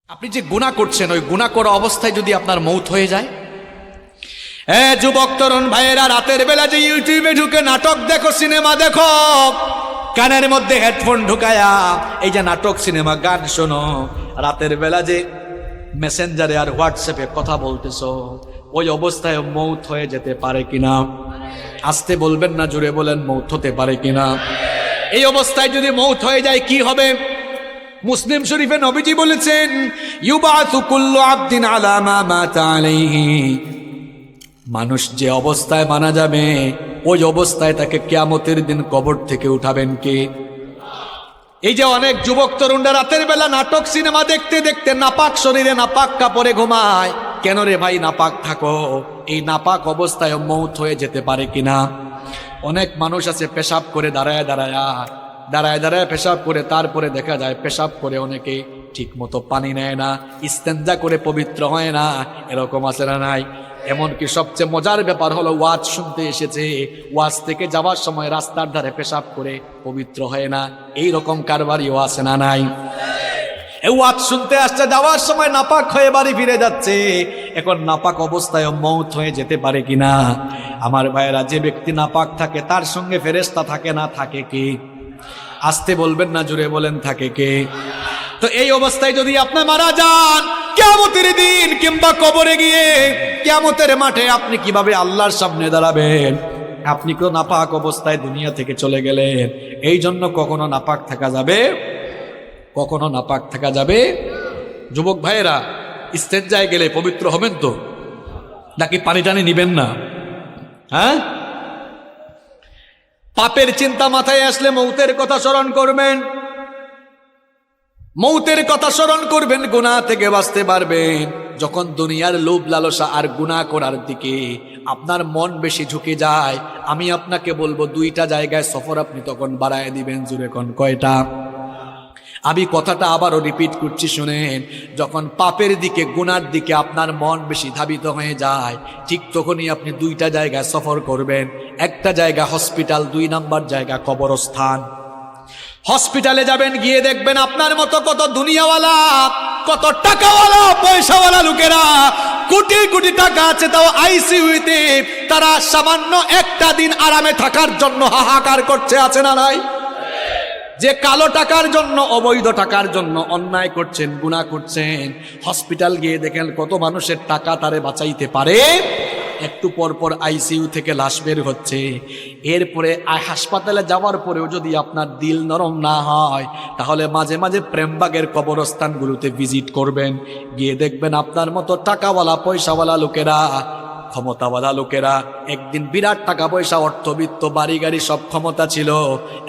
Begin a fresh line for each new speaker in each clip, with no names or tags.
আপনি যে গুনাহ করছেন ওই গুনাহ করা অবস্থায় যদি আপনার মৌত হয়ে যায়, যুবক তরুণ ভাইয়েরা, রাতের বেলা যে ইউটিউবে ঢুকে নাটক দেখো, সিনেমা দেখো, কানের মধ্যে হেডফোন ঢুকায়া এই যে নাটক সিনেমা গান শোনো, রাতের বেলা যে মেসেঞ্জারে আর হোয়াটসঅ্যাপে কথা বলতেছো, ওই অবস্থায় মৌত হয়ে যেতে পারে কিনা? আসতে বলবেন না, জুড়ে বলেন মৌত হতে পারে কিনা? এই অবস্থায় যদি মৌত হয়ে যায় কি হবে? মুসলিম শরীফে নবীজি বলেছেন, ইউবাসু কুল্লু আবদিন আলা মা মাতা আলাইহি, মানুষ যে অবস্থায় মারা যাবে ওই অবস্থায় তাকে কিয়ামতের দিন কবর থেকে উঠাবেন কে? এই যে অনেক যুবক তরুণরা রাতের বেলা নাটক সিনেমা দেখতে দেখতে নাপাক শরীরে নাপাক কাপড়ে ঘুমায়। কেন রে ভাই নাপাক থাকো? এই নাপাক অবস্থায় মৌত হয়ে যেতে পারে কিনা? অনেক মানুষ আছে পেশাব করে দাঁড়ায় দাঁড়ায় পেশাব করে, তারপরে দেখা যায় পেশাব করে অনেকে ঠিক মতো পানি নেয় না, ইস্তেঞ্জা করে পবিত্র হয় না, এরকম আছে না নাই? এমনকি সবচেয়ে মজার ব্যাপার হলো, ওয়াজ শুনতে এসেছে, ওয়াজ থেকে যাওয়ার সময় রাস্তার ধারে পেশাব করে পবিত্র হয় না, এই রকম কারবারিও আছে না নাই? ওয়াজ শুনতে আসছে, যাওয়ার সময় নাপাক হয়ে বাড়ি ফিরে যাচ্ছে। এখন নাপাক অবস্থায় মৌত হয়ে যেতে পারে কিনা? আমার ভাইয়েরা, যে ব্যক্তি নাপাক থাকে তার সঙ্গে ফেরেশতা থাকে না, থাকে কে? আসতে বলবেন না, জুড়ে বলেন থাকে কে? তো এই অবস্থায় যদি আপনি মারা যান, কিয়ামতের দিন কিংবা কবরে গিয়ে কিয়ামতের মাঠে আপনি কিভাবে আল্লাহর সামনে দাঁড়াবেন? আপনি তো নাপাক অবস্থায় দুনিয়া থেকে চলে গেলেন। এই জন্য কখনো নাপাক থাকা যাবে, কখনো নাপাক থাকা যাবে। যুবক ভাইয়েরা, ইস্তেঞ্জায় গেলে পবিত্র হবেন তো, নাকি পানি টানি নিবেন না? হ্যাঁ, পাপের চিন্তা মাথায় আসলে মৌতের কথা স্মরণ করবেন, মৌতের কথা স্মরণ করবেন, গুনাহ থেকে বাঁচতে পারবেন। যখন দুনিয়ার লোভ লালসা আর গুনাহ করার দিকে আপনার মন বেশি ঝুঁকে যায়, আমি আপনাকে বলবো দুইটা জায়গায় সফর আপনি তখন বাড়ায় দিবেন। জুড়ে কোন কয়টা? আমি কথাটা আবারও রিপিট করছি, শুনেন। যখন পাপের দিকে গুনার দিকে আপনার মন বেশি ধাবিত হয়ে যায়, ঠিক তখনই আপনি দুইটা জায়গায় সফর করবেন। একটা জায়গা হসপিটাল, 2 নাম্বার জায়গা কবরস্থান। হসপিটালে যাবেন, গিয়ে দেখবেন আপনার মতো কত দুনিয়াওয়ালা, কত টাকাওয়ালা, পয়সাওয়ালা লোকেরা, কোটি কোটি টাকা আছে, তাও আইসিইউতে তারা সামান্য একটা দিন আরামে থাকার জন্য হাহাকার করছে, আছে না নাই? যে কালো টাকার জন্য, অবৈধ টাকার জন্য অন্যায় করছেন, গুনাহ করছেন, হসপিটাল গিয়ে দেখেন কত মানুষের টাকা তারে বাঁচাইতে পারে। একটু পর পর আইসিইউ থেকে লাশ বের হচ্ছে। এরপরে হাসপাতালে যাওয়ার পরেও যদি আপনার দিল নরম না হয়, তাহলে মাঝে মাঝে প্রেমবাগের কবরস্থানগুলোতে ভিজিট করবেন। গিয়ে দেখবেন আপনার মতো টাকাওয়ালা, পয়সাওয়ালা লোকেরা, ক্ষমতাওয়ালা লোকেরা, একদিন বিরাট টাকা পয়সা, অর্থবিত্ত, বাড়ি গাড়ি সব ক্ষমতা ছিল,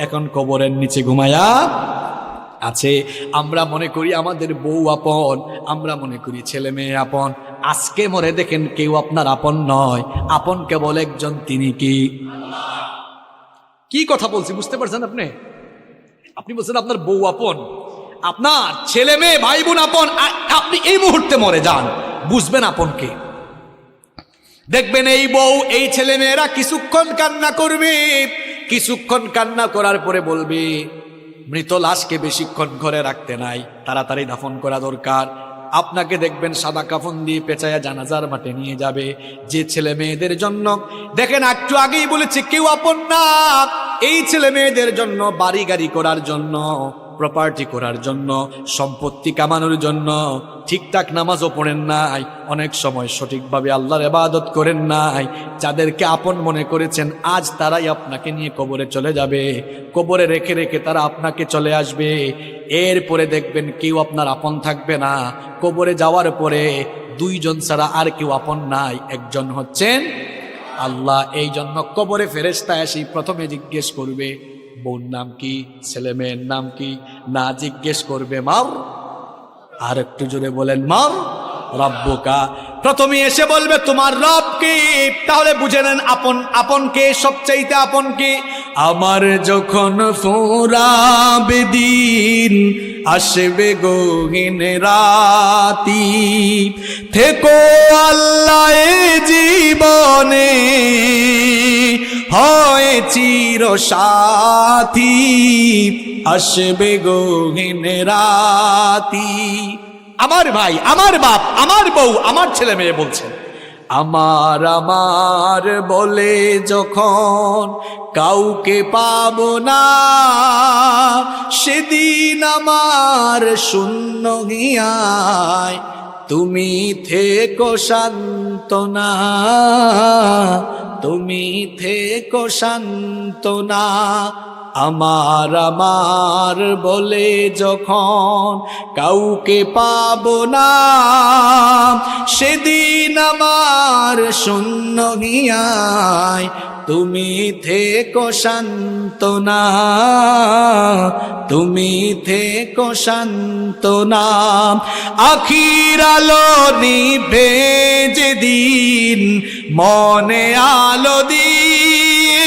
এখন কবরের নিচে ঘুমায়া আছে। আমরা মনে করি আমাদের বউ আপন, আমরা মনে করি ছেলে মেয়ে আপন। আজকে মরে দেখেন কেউ আপনার আপন নয়, আপন কেবল একজন, তিনি কি কথা বলছি বুঝতে পারছেন আপনি? আপনি বলছেন আপনার বউ আপন, আপনার ছেলে মেয়ে ভাই বোন আপন। আপনি এই মুহূর্তে মরে যান, বুঝবেন আপন কে। দেখবেন এই বউ, এই ছেলে মেয়েরা কিছুক্ষণ কান্না করবে, কিছুক্ষণ কান্না করার পরে বলবে, মৃত লাশকে বেশিক্ষণ ঘরে রাখতে নাই, তাড়াতাড়ি দাফন করা দরকার। আপনাকে দেখবেন সাদা কাফন দিয়ে পেঁচায়া জানাজার মাঠে নিয়ে যাবে। যে ছেলে মেয়েদের জন্য, দেখেন একটু আগেই বলেছে কেউ আপন না, এই ছেলে মেয়েদের জন্য, বাড়ি গাড়ি করার জন্য, প্রপার্টি করার জন্য, সম্পত্তি কামানোর জন্য ঠিকঠাক নামাজও পড়েন নাই, অনেক সময় সঠিকভাবে আল্লাহর ইবাদত করেন নাই। যাদেরকে আপন মনে করেছেন, আজ তারাই আপনাকে নিয়ে কবরে চলে যাবে, কবরে রেখে রেখে তারা আপনাকে চলে আসবে। এরপরে দেখবেন কেউ আপনার আপন থাকবে না। কবরে যাওয়ার পরে 2 জন ছাড়া আর কেউ আপন নাই, একজন হচ্ছেন আল্লাহ। এই জন্য কবরে ফেরেশতা এসে প্রথমে জিজ্ঞেস করবে, বোন নাম কি, ছেলে মেয়ের নাম কি, না জিজ্ঞেস করবে মার। আর একটু জোরে বলেন, মার রব্বুকা। প্রথমে এসে বলবে তোমার রব কে। তাহলে বুঝে নেন আপন, আপন কে, সবচাইতে আপন কে। আমার যখন ফুরাবে দিন, আসবে গহীন রাতি, থেকো আল্লাহ জীবনে, হয় চির সাথী, আসবে গহীন রাতি। আমার ভাই, আমার বাপ, আমার বউ, আমার ছেলে মেয়ে বলছেন আমার আমার বলে যখন কাউকে পাবো না, সেদিন আমার শূন্য হিয়ায় তুমি থেকো সান্ত্বনা, তুমি থেকো সান্ত্বনা। আমার আমার বলে যখন কাউকে পাবো না, সেদিন আমার শূন্য হিয়ায় তুমি থেকো সান্ত্বনা, তুমি থেকো সান্ত্বনা। আখির আলো নিভে যেদিন মনে আলো দিয়ে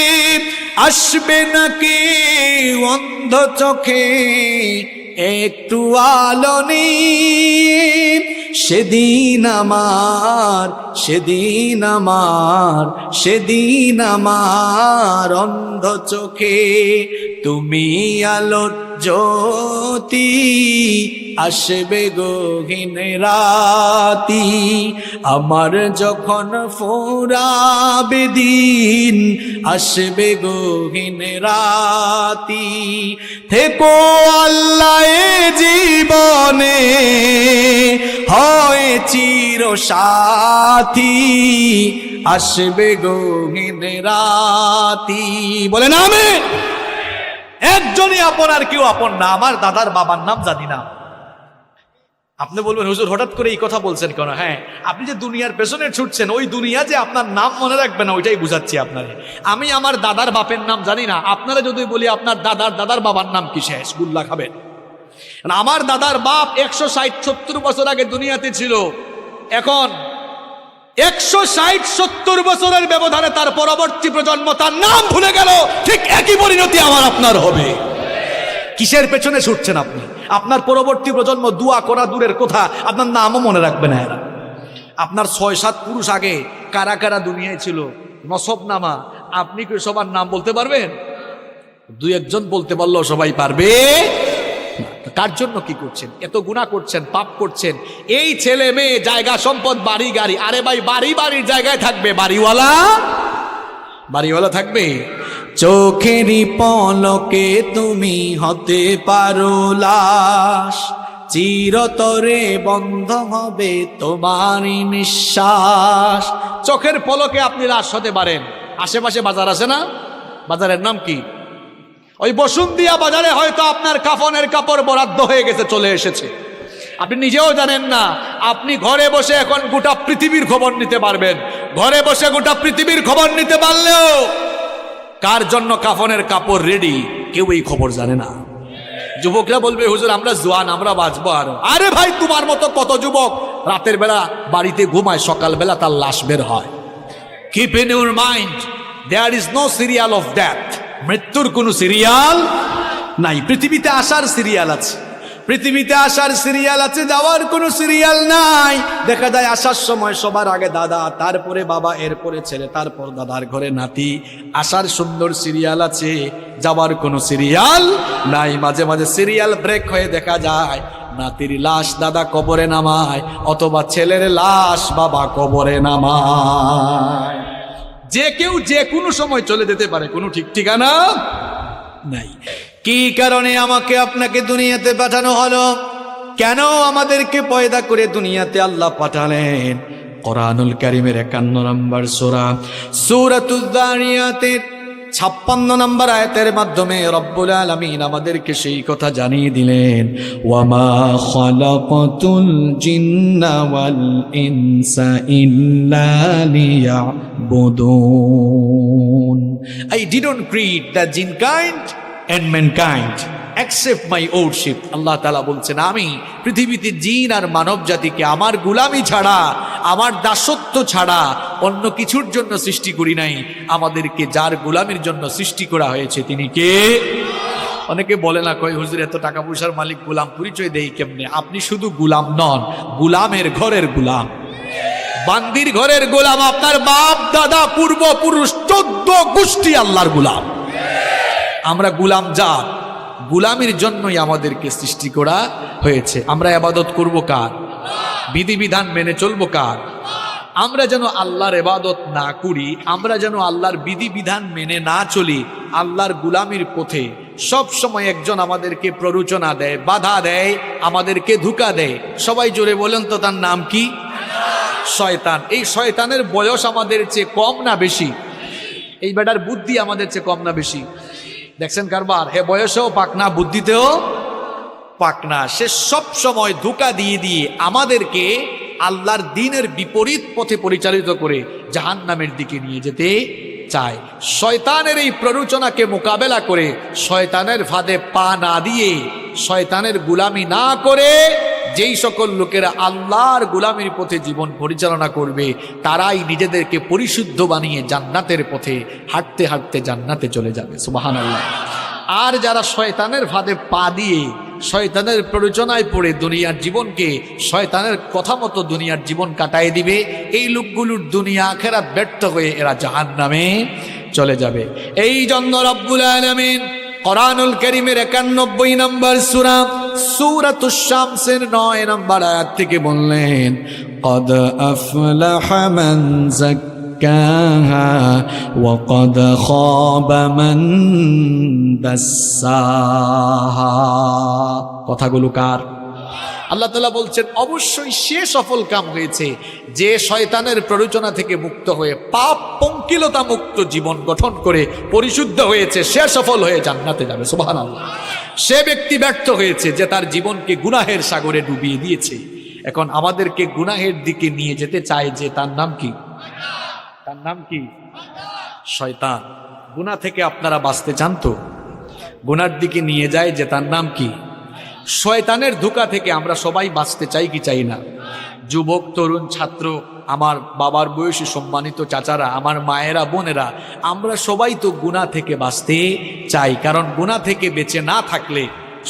আসবে নাকি অন্ধ চোখে একটু আলো নিয়ে, সেদিন আমার, সেদিন আমার, সেদিন আমার অন্ধ চোখে তুমি আলোর জ্যোতি আসবে গহীন রাতি। আমার যখন ফোরাবে দিন আসবে গহীন রাতি, থেকো আল্লাহ এ জীবনে হয় চির সাথী, আসবে গহীন রাতি। বলেন আমিন। একজনই আপন আর কেউ আপন না। আমার দাদার বাবার নাম জানি না। আপনি বলবেন হুজুর হঠাৎ করে এই কথা বলছেন কেন? হ্যাঁ, আপনি যে দুনিয়ার পেছনে ছুটছেন, ওই দুনিয়া যে আপনার নাম মনে রাখবে না, ওইটাই বুঝাচ্ছি আপনারে। আমি আমার দাদার বাপের নাম জানি না। আপনারা যদি বলি আপনার দাদার বাবার নাম কি, শেষ গুল্লা খাবেন। আমার দাদার বাপ 160-70 বছর আগে দুনিয়াতে ছিল। এখন 160-70 বছরের ব্যবধানে তার পরবর্তী প্রজন্ম তার নাম ভুলে গেল। ঠিক একই পরিণতি আমার আপনার হবে। কিসের পেছনে ছুটছেন আপনি? আপনার পরবর্তী প্রজন্ম দোয়া করা দূরের কথা, আপনার নামও মনে রাখবে না এরা। আপনার 6-7 পুরুষ আগে কারা কারা দুনিয়ায় ছিল, নসব নামা, আপনি কি সবার নাম বলতে পারবেন? 2-1 বলতে পারলেও সবাই পারবে। কার জন্য কি করছেন? এত গুনাহ করছেন, পাপ করছেন। এই ছেলে মেয়ে, জায়গা সম্পদ, বাড়ি গাড়ি, আরে ভাই বাড়ির জায়গায় থাকবে, বাড়িওয়ালা থাকবে। চোখেরই পলকে তুমি হতে পারো লাশ, চিরতরে বন্ধ হবে তোমারই নিঃশ্বাস। চোখের পলকে আপনি লাশ হতে পারেন। আশেপাশে বাজার আছে না? বাজারের নাম কি? ওই বসুন্ধিয়া বাজারে হয়তো আপনার কাফনের কাপড় বরাদ্দ হয়ে গেছে, চলে এসেছে, আপনি নিজেও জানেন না। আপনি ঘরে বসে এখন গোটা পৃথিবীর খবর নিতে পারবেন। ঘরে বসে গোটা পৃথিবীর খবর নিতে পারলেও কার জন্য কাফনের কাপড় রেডি, কেউ এই খবর জানে না। যুবকরা বলবে হুজুর আমরা জোয়ান, আমরা বাঁচবো আরো। আরে ভাই, তোমার মতো কত যুবক রাতের বেলা বাড়িতে ঘুমায়, সকালবেলা তার লাশ বের হয়। Keep in your mind, there is no serial of death. মৃত্যুর কোনো সিরিয়াল নাই। পৃথিবীতে আসার সিরিয়াল আছে, পৃথিবীতে আসার সিরিয়াল আছে, যাওয়ার কোনো সিরিয়াল নাই। দেখা যায় আসার সময় সবার আগে দাদা, তারপরে বাবা, এরপরে ছেলে, তারপর দাদার ঘরে নাতি। আসার সুন্দর সিরিয়াল আছে, যাওয়ার কোনো সিরিয়াল নাই। মাঝে মাঝে সিরিয়াল ব্রেক হয়ে দেখা যায় নাতির লাশ দাদা কবরে নামায়, অথবা ছেলের লাশ বাবা কবরে নামায়। যে কেউ যে কোনো সময় চলে যেতে পারে, কোনো ঠিক ঠিকানা নাই। কি কারণে আমাকে আপনাকে দুনিয়াতে পাঠানো হলো? কেন আমাদেরকে পয়দা করে দুনিয়াতে আল্লাহ পাঠালেন? কোরআনুল কারীমের 51 নম্বর সূরা সূরাতুয যারিয়াতের 56 নম্বর আয়াতের মাধ্যমে রব্বুল আলামিন আমাদেরকে সেই কথা জানিয়ে দিলেন, ওয়ামা খালাকাতুল জিন্না ওয়াল ইনসা ইল্লা লিয়াবুদুন। I didn't create the jinn kind and mankind except my worship. আল্লাহ তাআলা বলছেন, আমি পৃথিবীতে জিন আর মানব জাতিকে আমার গোলামি ছাড়া, আমার দাসত্ব ছাড়া অন্য কিছুর জন্য সৃষ্টি করি নাই। আমাদেরকে যার গোলামির জন্য সৃষ্টি করা হয়েছে তিনি কে? অনেকে বলে না, কয় হুজুর এত টাকা পয়সার মালিক, গোলাম পরিচয় দেই কেমনে? আপনি শুধু গোলাম নন, গোলামের ঘরের গোলাম, বান্দির ঘরের গোলাম। আপনার বাপ দাদা পূর্বপুরুষ 14 গোষ্ঠী আল্লাহর গোলাম। আমরা গোলাম জাত, গুলামির জন্যই আমাদেরকে সৃষ্টি করা হয়েছে। আমরা ইবাদত করব কার? বিধিবিধান মেনে চলবো কার? আমরা যেন আল্লাহর ইবাদত না করি, আমরা যেন আল্লাহর বিধিবিধান মেনে না চলি, আল্লাহর গুলামির পথে সব সময় একজন আমাদেরকে প্ররোচনা দেয়, বাধা দেয়, আমাদেরকে ধোঁকা দেয়। সবাই জোরে বলেন তো, তার নাম কি? শয়তান। এই শয়তানের বয়স আমাদের চেয়ে কম না বেশি? এই বেটার বুদ্ধি আমাদের চেয়ে কম না বেশি? দেখছেন কারবার, হে বয়সেও পাকনা, বুদ্ধিতেও পাকনা। সে সব সময় ধোঁকা দিয়ে দিয়ে আমাদেরকে আল্লাহর দ্বীনের বিপরীত পথে পরিচালিত করে জাহান্নামের দিকে নিয়ে যেতে চায়। শয়তানের এই প্ররোচনাকে মোকাবেলা করে, শয়তানের ফাঁদে পা না দিয়ে, শয়তানের গুলামি না করে যেই সকল লোকেরা আল্লাহর গুলামির পথে জীবন পরিচালনা করবে, তারাই নিজেদেরকে পরিশুদ্ধ বানিয়ে জান্নাতের পথে হাঁটতে হাঁটতে জান্নাতে চলে যাবে। সুবহানাল্লাহ। আর যারা শয়তানের ফাঁদে পা দিয়ে, শয়তানের প্ররোচনায় পড়ে দুনিয়ার জীবনকে শয়তানের কথা মতো দুনিয়ার জীবন কাটায় দিবে, এই লোকগুলোর দুনিয়া আখিরাত ব্যর্থ হয়ে এরা জাহান্নামে চলে যাবে। এই জন্য রব্বুল আলামিন কোরআনুল কারীমের 91 নম্বর সূরা সূরাতুশ শামসের 9 নম্বর আয়াত থেকে বললেন, কদ আফলাহা মান যাক্কাহা ওয়া কদ খাবা মান দাসসাহা। কথাগুলো কার? আল্লাহ তাআলা বলছেন, অবশ্যই সে সফল কাম হয়েছে যে শয়তানের প্ররোচনা থেকে মুক্ত হয়ে পাপ পঙ্কিলতা মুক্ত জীবন গঠন করে পরিশুদ্ধ হয়েছে, সে সফল হয়ে জান্নাতে যাবে। সুবহানাল্লাহ। সে ব্যক্তি ব্যর্থ হয়েছে যে তার জীবনকে গুনাহের সাগরে ডুবিয়ে দিয়েছে। এখন আমাদেরকে গুনাহের দিকে নিয়ে যেতে চায় যে, তার নাম কি? তার নাম কি? শয়তান। গুনাহ থেকে আপনারা বাঁচতে চান তো? গুনার দিকে নিয়ে যায় যে, তার নাম কি? শয়তানের ধোঁকা থেকে আমরা সবাই বাঁচতে চাই কি চাই না? যুবক, তরুণ, ছাত্র, আমার বাবার বয়সী সম্মানিত চাচারা, আমার মায়েরা, বোনেরা, আমরা সবাই তো গুনাহ থেকে বাঁচতে চাই। কারণ গুনাহ থেকে বেঁচে না থাকলে,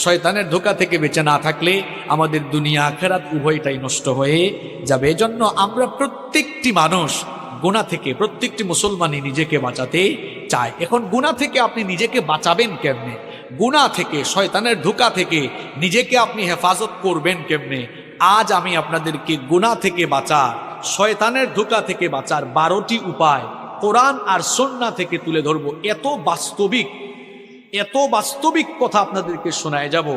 শয়তানের ধোঁকা থেকে বেঁচে না থাকলে আমাদের দুনিয়া আখিরাত উভয়টাই নষ্ট হয়ে যাবে। এজন্য আমরা প্রত্যেকটি মানুষ গুনাহ থেকে, প্রত্যেকটি মুসলমানই নিজেকে বাঁচাতে চায়। এখন গুনাহ থেকে আপনি নিজেকে বাঁচাবেন কেমনে? গুনাহ থেকে, শয়তানের ধোঁকা থেকে নিজেকে আপনি হেফাজত করবেন কেমনে? আজ আমি আপনাদেরকে গুনাহ থেকে বাঁচা, শয়তানের ধোঁকা থেকে বাঁচার 12টি উপায় কোরআন আর সুন্নাহ থেকে তুলে ধরব। এত বাস্তবিক কথা আপনাদেরকে শোনায় যাব।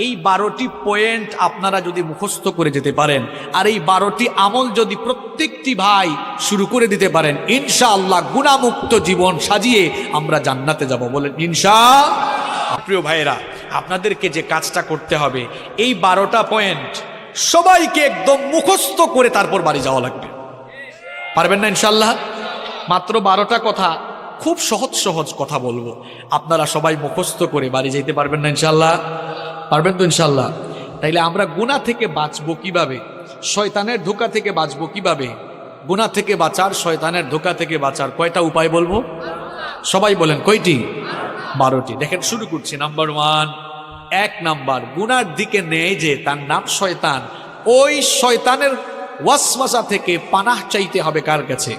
এই 12টি পয়েন্ট আপনারা যদি মুখস্থ করে যেতে পারেন, আর এই 12টি আমল যদি প্রত্যেকটি ভাই শুরু করে দিতে পারেন, ইনশাআল্লাহ গুনাহমুক্ত জীবন সাজিয়ে আমরা জান্নাতে যাব। বলেন ইনশাআল্লাহ। প্রিয় ভাইয়েরা, আপনাদেরকে যে কাজটা করতে হবে, এই 12টা পয়েন্ট সবাইকে একদম মুখস্থ করে তারপর বাড়ি যাওয়া লাগবে। পারবেন না ইনশাআল্লাহ? মাত্র 12টা কথা, খুব সহজ কথা বলবো, আপনারা সবাই মুখস্থ করে বাড়ি যেতে পারবেন না ইনশাআল্লাহ? পারবেন তো ইনশাআল্লাহ? তাইলে আমরা গুনাহ থেকে বাঁচবো কিভাবে? শয়তানের ধোঁকা থেকে বাঁচবো কিভাবে? গুনাহ থেকে বাঁচার, শয়তানের ধোঁকা থেকে বাঁচার কয়টা উপায় বলবো? সবাই বলেন কয়টি? 12টি। দেখেন, শুরু করছি। নাম্বার 1, 1 নাম্বার, গুনার দিকে নেয় যে তার নাম শয়তান, ওই শয়তানের ওয়াসওয়াসা থেকে পানাহ চাইতে হবে কার কাছে?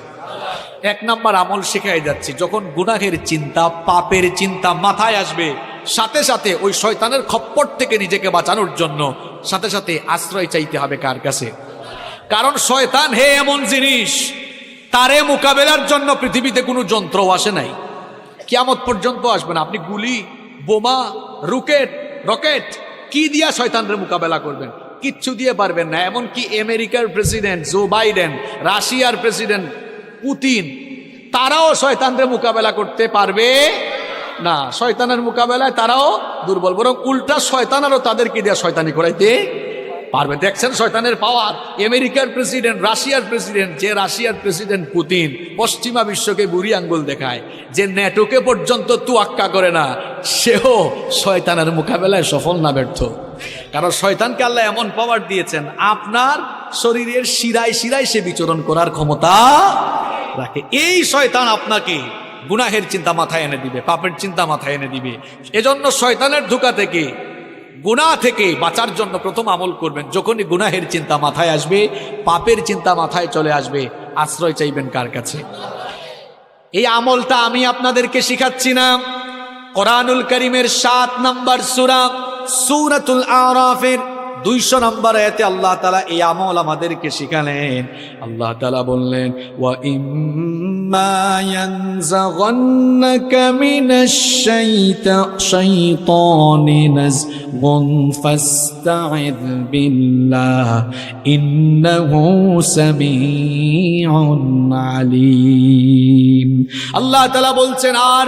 1 নাম্বার আমল শেখাই যাচ্ছি। যখন গুনাহের চিন্তা, পাপের চিন্তা মাথায় আসবে, সাথে সাথে ওই শয়তানের খপ্পর থেকে নিজেকে বাঁচানোর জন্য সাথে সাথে আশ্রয় চাইতে হবে কার কাছে? কারণ শয়তান হে এমন জিনিস, তারে মোকাবেলার জন্য পৃথিবীতে কোনো যন্ত্র আসে নাই, কিয়ামত পর্যন্ত আসবে না। আপনি গুলি, বোমা, রকেট কি দিয়া শয়তানের মোকাবেলা করবেন? কিচ্ছু দিয়ে পারবেন না। এমনকি আমেরিকার প্রেসিডেন্ট জো বাইডেন, রাশিয়ার প্রেসিডেন্ট পুতিন, তারাও শয়তানের মোকাবেলা করতে পারবে না। শয়তানের মোকাবেলায় তারাও দুর্বল, বরং উল্টা শয়তানেরও তাদেরকে দিয়ে শয়তানি করাইতে পারবে। দেখছেন শয়তানের পাওয়ার। আমেরিকার প্রেসিডেন্ট, রাশিয়ার প্রেসিডেন্ট, যে রাশিয়ার প্রেসিডেন্ট পুতিন পশ্চিমা বিশ্বকে বুড়ি আঙ্গুল দেখায়, যে ন্যাটোকে পর্যন্ত তুয়াক্কা করে না, সেও শয়তানের মোকাবেলায় সফল না ব্যর্থ। কারণ শয়তানকে আল্লাহ এমন পাওয়ার দিয়েছেন, আপনার শরীরের শিরায় শিরায় সে বিচরণ করার ক্ষমতা রাখে। এই শয়তান আপনাকে গুনাহের চিন্তা মাথায় এনে দিবে, পাপের চিন্তা মাথায় এনে দিবে। এজন্য শয়তানের ধোঁকা থেকে, গুনাহ থেকে বাঁচার জন্য প্রথম আমল করবেন, যখনই গুনাহের চিন্তা মাথায় আসবে, পাপের চিন্তা মাথায় চলে আসবে, আশ্রয় চাইবেন কার কাছে? এই আমলটা আমি আপনাদেরকে শিখাচ্ছি না, কোরআনুল কারীমের 7 নম্বর সূরা সূরাতুল আরাফের 200 নম্বর আয়াতে আল্লাহ তাআলা এই আমল আমাদেরকে শিখালেন। আল্লাহ তাআলা বললেন, ওয়া ইম্মা ইয়ানজাগান্নাকা মিনাশ শাইতানি নাযগুন ফাস্তাইয বিল্লাহ ইন্নাহু সামিউন আলীম। আল্লাহ তাআলা বলছেন, আর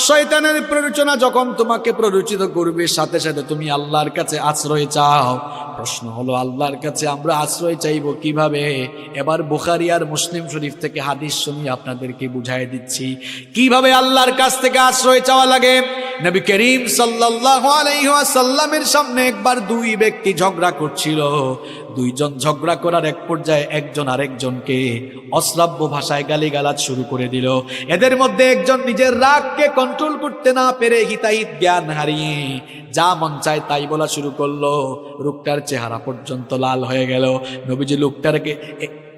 শয়তানের প্ররোচনা যখন তোমাকে প্ররোচিত করবে, সাথে সাথে তুমি আল্লাহর কাছে আশ্রয় চাও। প্রশ্ন হলো, আল্লাহর কাছে আমরা আশ্রয় চাইবো কিভাবে? এবার বুখারী আর মুসলিম শরীফ থেকে হাদিস শুনিয়ে আপনাদেরকে বুঝাই দিচ্ছি কিভাবে আল্লাহর কাছ থেকে আশ্রয় চাওয়া লাগে। নবী করিম সাল্লাল্লাহু আলাইহি ওয়াসাল্লামের সামনে একবার দুই ব্যক্তি ঝগড়া করছিল। দুইজন ঝগড়া করার এক পর্যায়ে একজন আরেকজনকে অশ্রাব্য ভাষায় গালিগালাজ শুরু করে দিল। এদের মধ্যে একজন নিজের রাগকে কন্ট্রোল করতে না পেরে হিতাহিত জ্ঞান হারিয়ে যা মন চায় তাই বলা শুরু করলো। লোকটার চেহারা পর্যন্ত লাল হয়ে গেল। নবীজি লোকটাকে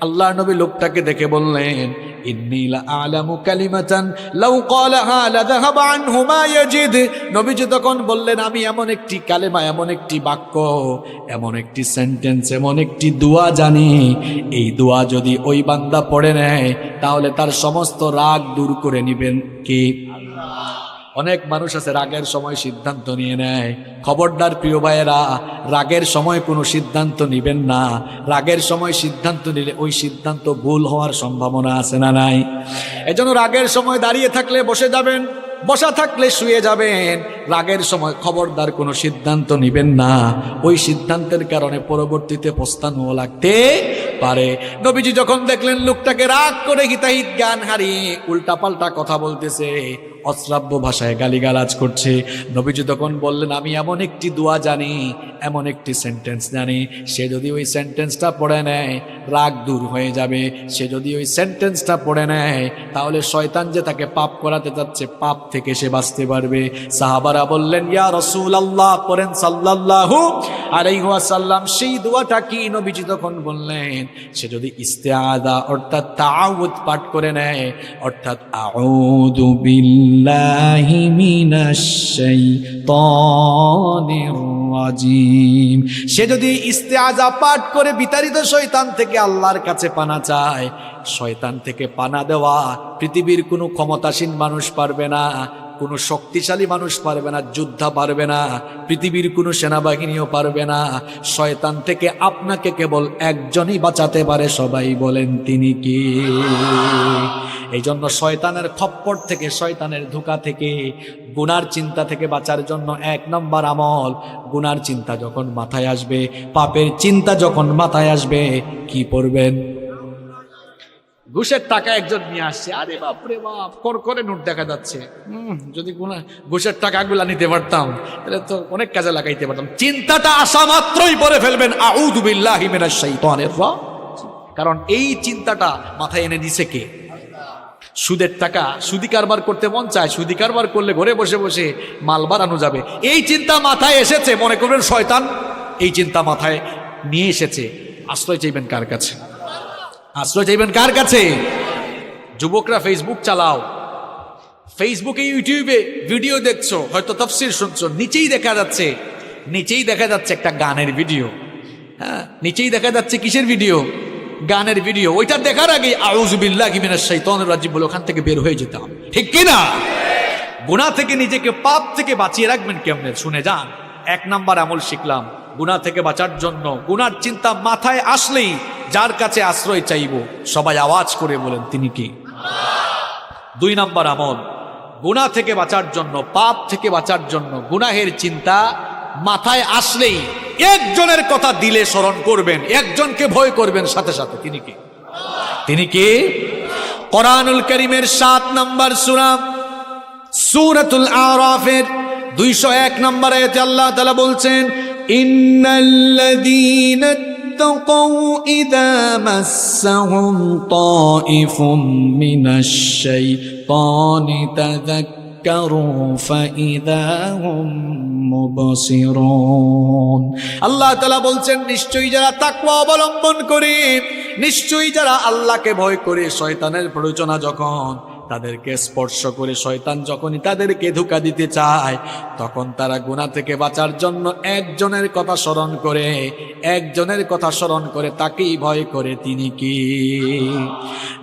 আল্লাহর নবী লোকটাকে দেখে বললেন, ইন্নী লা আ'লামু কালিমাতান লাউ ক্বালাহা লাযাহাবা আনহু মা ইয়াজিদ। নবীজি তখন বললেন, আমি এমন একটি কালেমা, এমন একটি বাক্য, এমন একটি সেন্টেন্স, এমন একটি দোয়া জানি, এই দোয়া যদি ওই বান্দা পড়ে নেয় তাহলে তার সমস্ত রাগ দূর করে নেবেন কে? অনেক মানুষ আছে রাগের সময় সিদ্ধান্ত নিয়ে নেয়। খবরদার প্রিয় ভাইয়েরা, রাগের সময় কোনো সিদ্ধান্ত নিবেন না। রাগের সময় সিদ্ধান্ত নিলে ওই সিদ্ধান্ত ভুল হওয়ার সম্ভাবনা আছে না নাই? এজন্য রাগের সময় দাঁড়িয়ে থাকলে বসে যাবেন, বসা থাকলে শুয়ে যাবেন। রাগের সময় খবরদার কোনো সিদ্ধান্ত নিবেন না, ওই সিদ্ধান্তের কারণে পরবর্তীতে পস্তানো লাগতে পারে। নবীজি যখন দেখলেন লোকটাকে রাগ করে হিতাহিত জ্ঞান হারিয়ে উল্টাপাল্টা কথা বলতেছে, অশ্রাব্য ভাষায় গালিগালাজ করছে, নবীজি তখন বললেন, আমি এমন একটি দোয়া জানি, এমন একটি সেন্টেন্স জানি, সে যদি ওই সেন্টেন্সটা পড়ে নেয় রাগ দূর হয়ে যাবে। সে যদি ওই সেন্টেন্সটা পড়ে নেয় তাহলে শয়তান যে তাকে পাপ করাতে যাচ্ছে, পাপ থেকে সে বাঁচতে পারবে। সাহাবারা বললেন, ইয়া রাসূলুল্লাহ, পড়েন সাল্লাল্লাহু আলাইহি ওয়াসাল্লাম। সেই দোয়াটা কি? নবীজি তখন বললেন, সে যদি ইস্তেআযা অর্থাৎ তাআউযু পাঠ করে নেয়, অর্থাৎ আউযু বিল্লাহি মিনাশ শাইতানির রাজিম, সে যদি ইস্তেআযা পাঠ করে বিতাড়িত শয়তান থেকে আল্লাহর কাছে পানা চায়। শয়তান থেকে পানা দেওয়া পৃথিবীর কোনো ক্ষমতাসীন মানুষ পারবে না, কোনো শক্তিশালী মানুষ পারবে না, যোদ্ধা পারবে না, পৃথিবীর কোনো সেনাবাহিনীও পারবে না। শয়তান থেকে আপনাকে কেবল একজনই বাঁচাতে পারে, সবাই বলেন তিনি কি? এই জন্য শয়তানের খপ্পর থেকে, শয়তানের ধোঁকা থেকে, গুনার চিন্তা থেকে বাঁচার জন্য 1 নম্বর আমল, গুনার চিন্তা যখন মাথায় আসবে, পাপের চিন্তা যখন মাথায় আসবে, কি পড়বেন? ঘুষের টাকা একজন নিয়ে আসছে, আরে বাপ রে বাপ, করে নোট দেখা যাচ্ছে, যদি ঘুষের টাকাগুলা নিতে পারতাম তাহলে তো অনেক কাজে লাগাইতে পারতাম। চিন্তাটা আসা মাত্রই পড়ে ফেলবেন আউযু বিল্লাহি মিনাশ শাইতানির রাজিম, কারণ এই চিন্তাটা মাথায় এনে দিছে কে? সুদের টাকা, সুদি কারবার করতে মন চায়, সুদি কারবার করলে ঘরে বসে বসে মাল বাড়ানো যাবে, এই চিন্তা মাথায় এসেছে, মনে করবেন শয়তান এই চিন্তা মাথায় নিয়ে এসেছে। আশ্রয় চাইবেন কার কাছে? আশ্রয় চাইবেন কার কাছে? যুবকরা ফেসবুক চালাও, ফেসবুকে ইউটিউবে ভিডিও দেখছো, হয়তো তাফসীর শুনছো, নিচেই দেখা যাচ্ছে একটা গানের ভিডিও। হ্যাঁ, নিচেই দেখা যাচ্ছে কিসের ভিডিও? গানের ভিডিও। ওইটা দেখার আগে আউযু বিল্লাহি মিনাশ শাইতানির রাজিম বলে ওখান থেকে বের হয়ে যেতাম, ঠিক কিনা? গুনাহ থেকে নিজেকে, পাপ থেকে বাঁচিয়ে রাখবেন কেমনে? শুনে যান। 1 নাম্বার আমল শিখলাম, গুনাহ থেকে বাঁচার জন্য গুনার চিন্তা মাথায় আসলেই যার কাছে আশ্রয় চাইব, সবাই আওয়াজ করে বলেন তিনি কি? 2 নাম্বার আমল, গুনাহ থেকে বাঁচার জন্য, পাপ থেকে বাঁচার জন্য গুনাহের চিন্তা মাথায় আসলেই একজনের কথা দিলে স্মরণ করবেন, একজনকে ভয় করবেন সাথে সাথে, তিনি কি? তিনি কি? কোরআনুল কারীমের 7 নম্বর সূরা সূরাতুল আরাফের 201 নম্বর আয়াতে আল্লাহ তাআলা বলছেন, ইন্নাল্লাযীনা তাকাউ ইযা মাসসাহুম তাইফুম মিনাশ শাইতানি তাযাক্কারু ফাইযা হুম মুবসিরুন। আল্লাহ তাআলা বলছেন, নিশ্চয়ই যারা তাকওয়া অবলম্বন করে, নিশ্চয়ই যারা আল্লাহকে ভয় করে, শয়তানের প্ররোচনা যখন তাদেরকে স্পর্শ করে শয়তান যখনই তাদেরকে ধোঁকা দিতে চায়, তখন তারা গুনাহ থেকে বাঁচার জন্য একজনের কথা স্মরণ করে তাকেই ভয় করে। তিনি কি?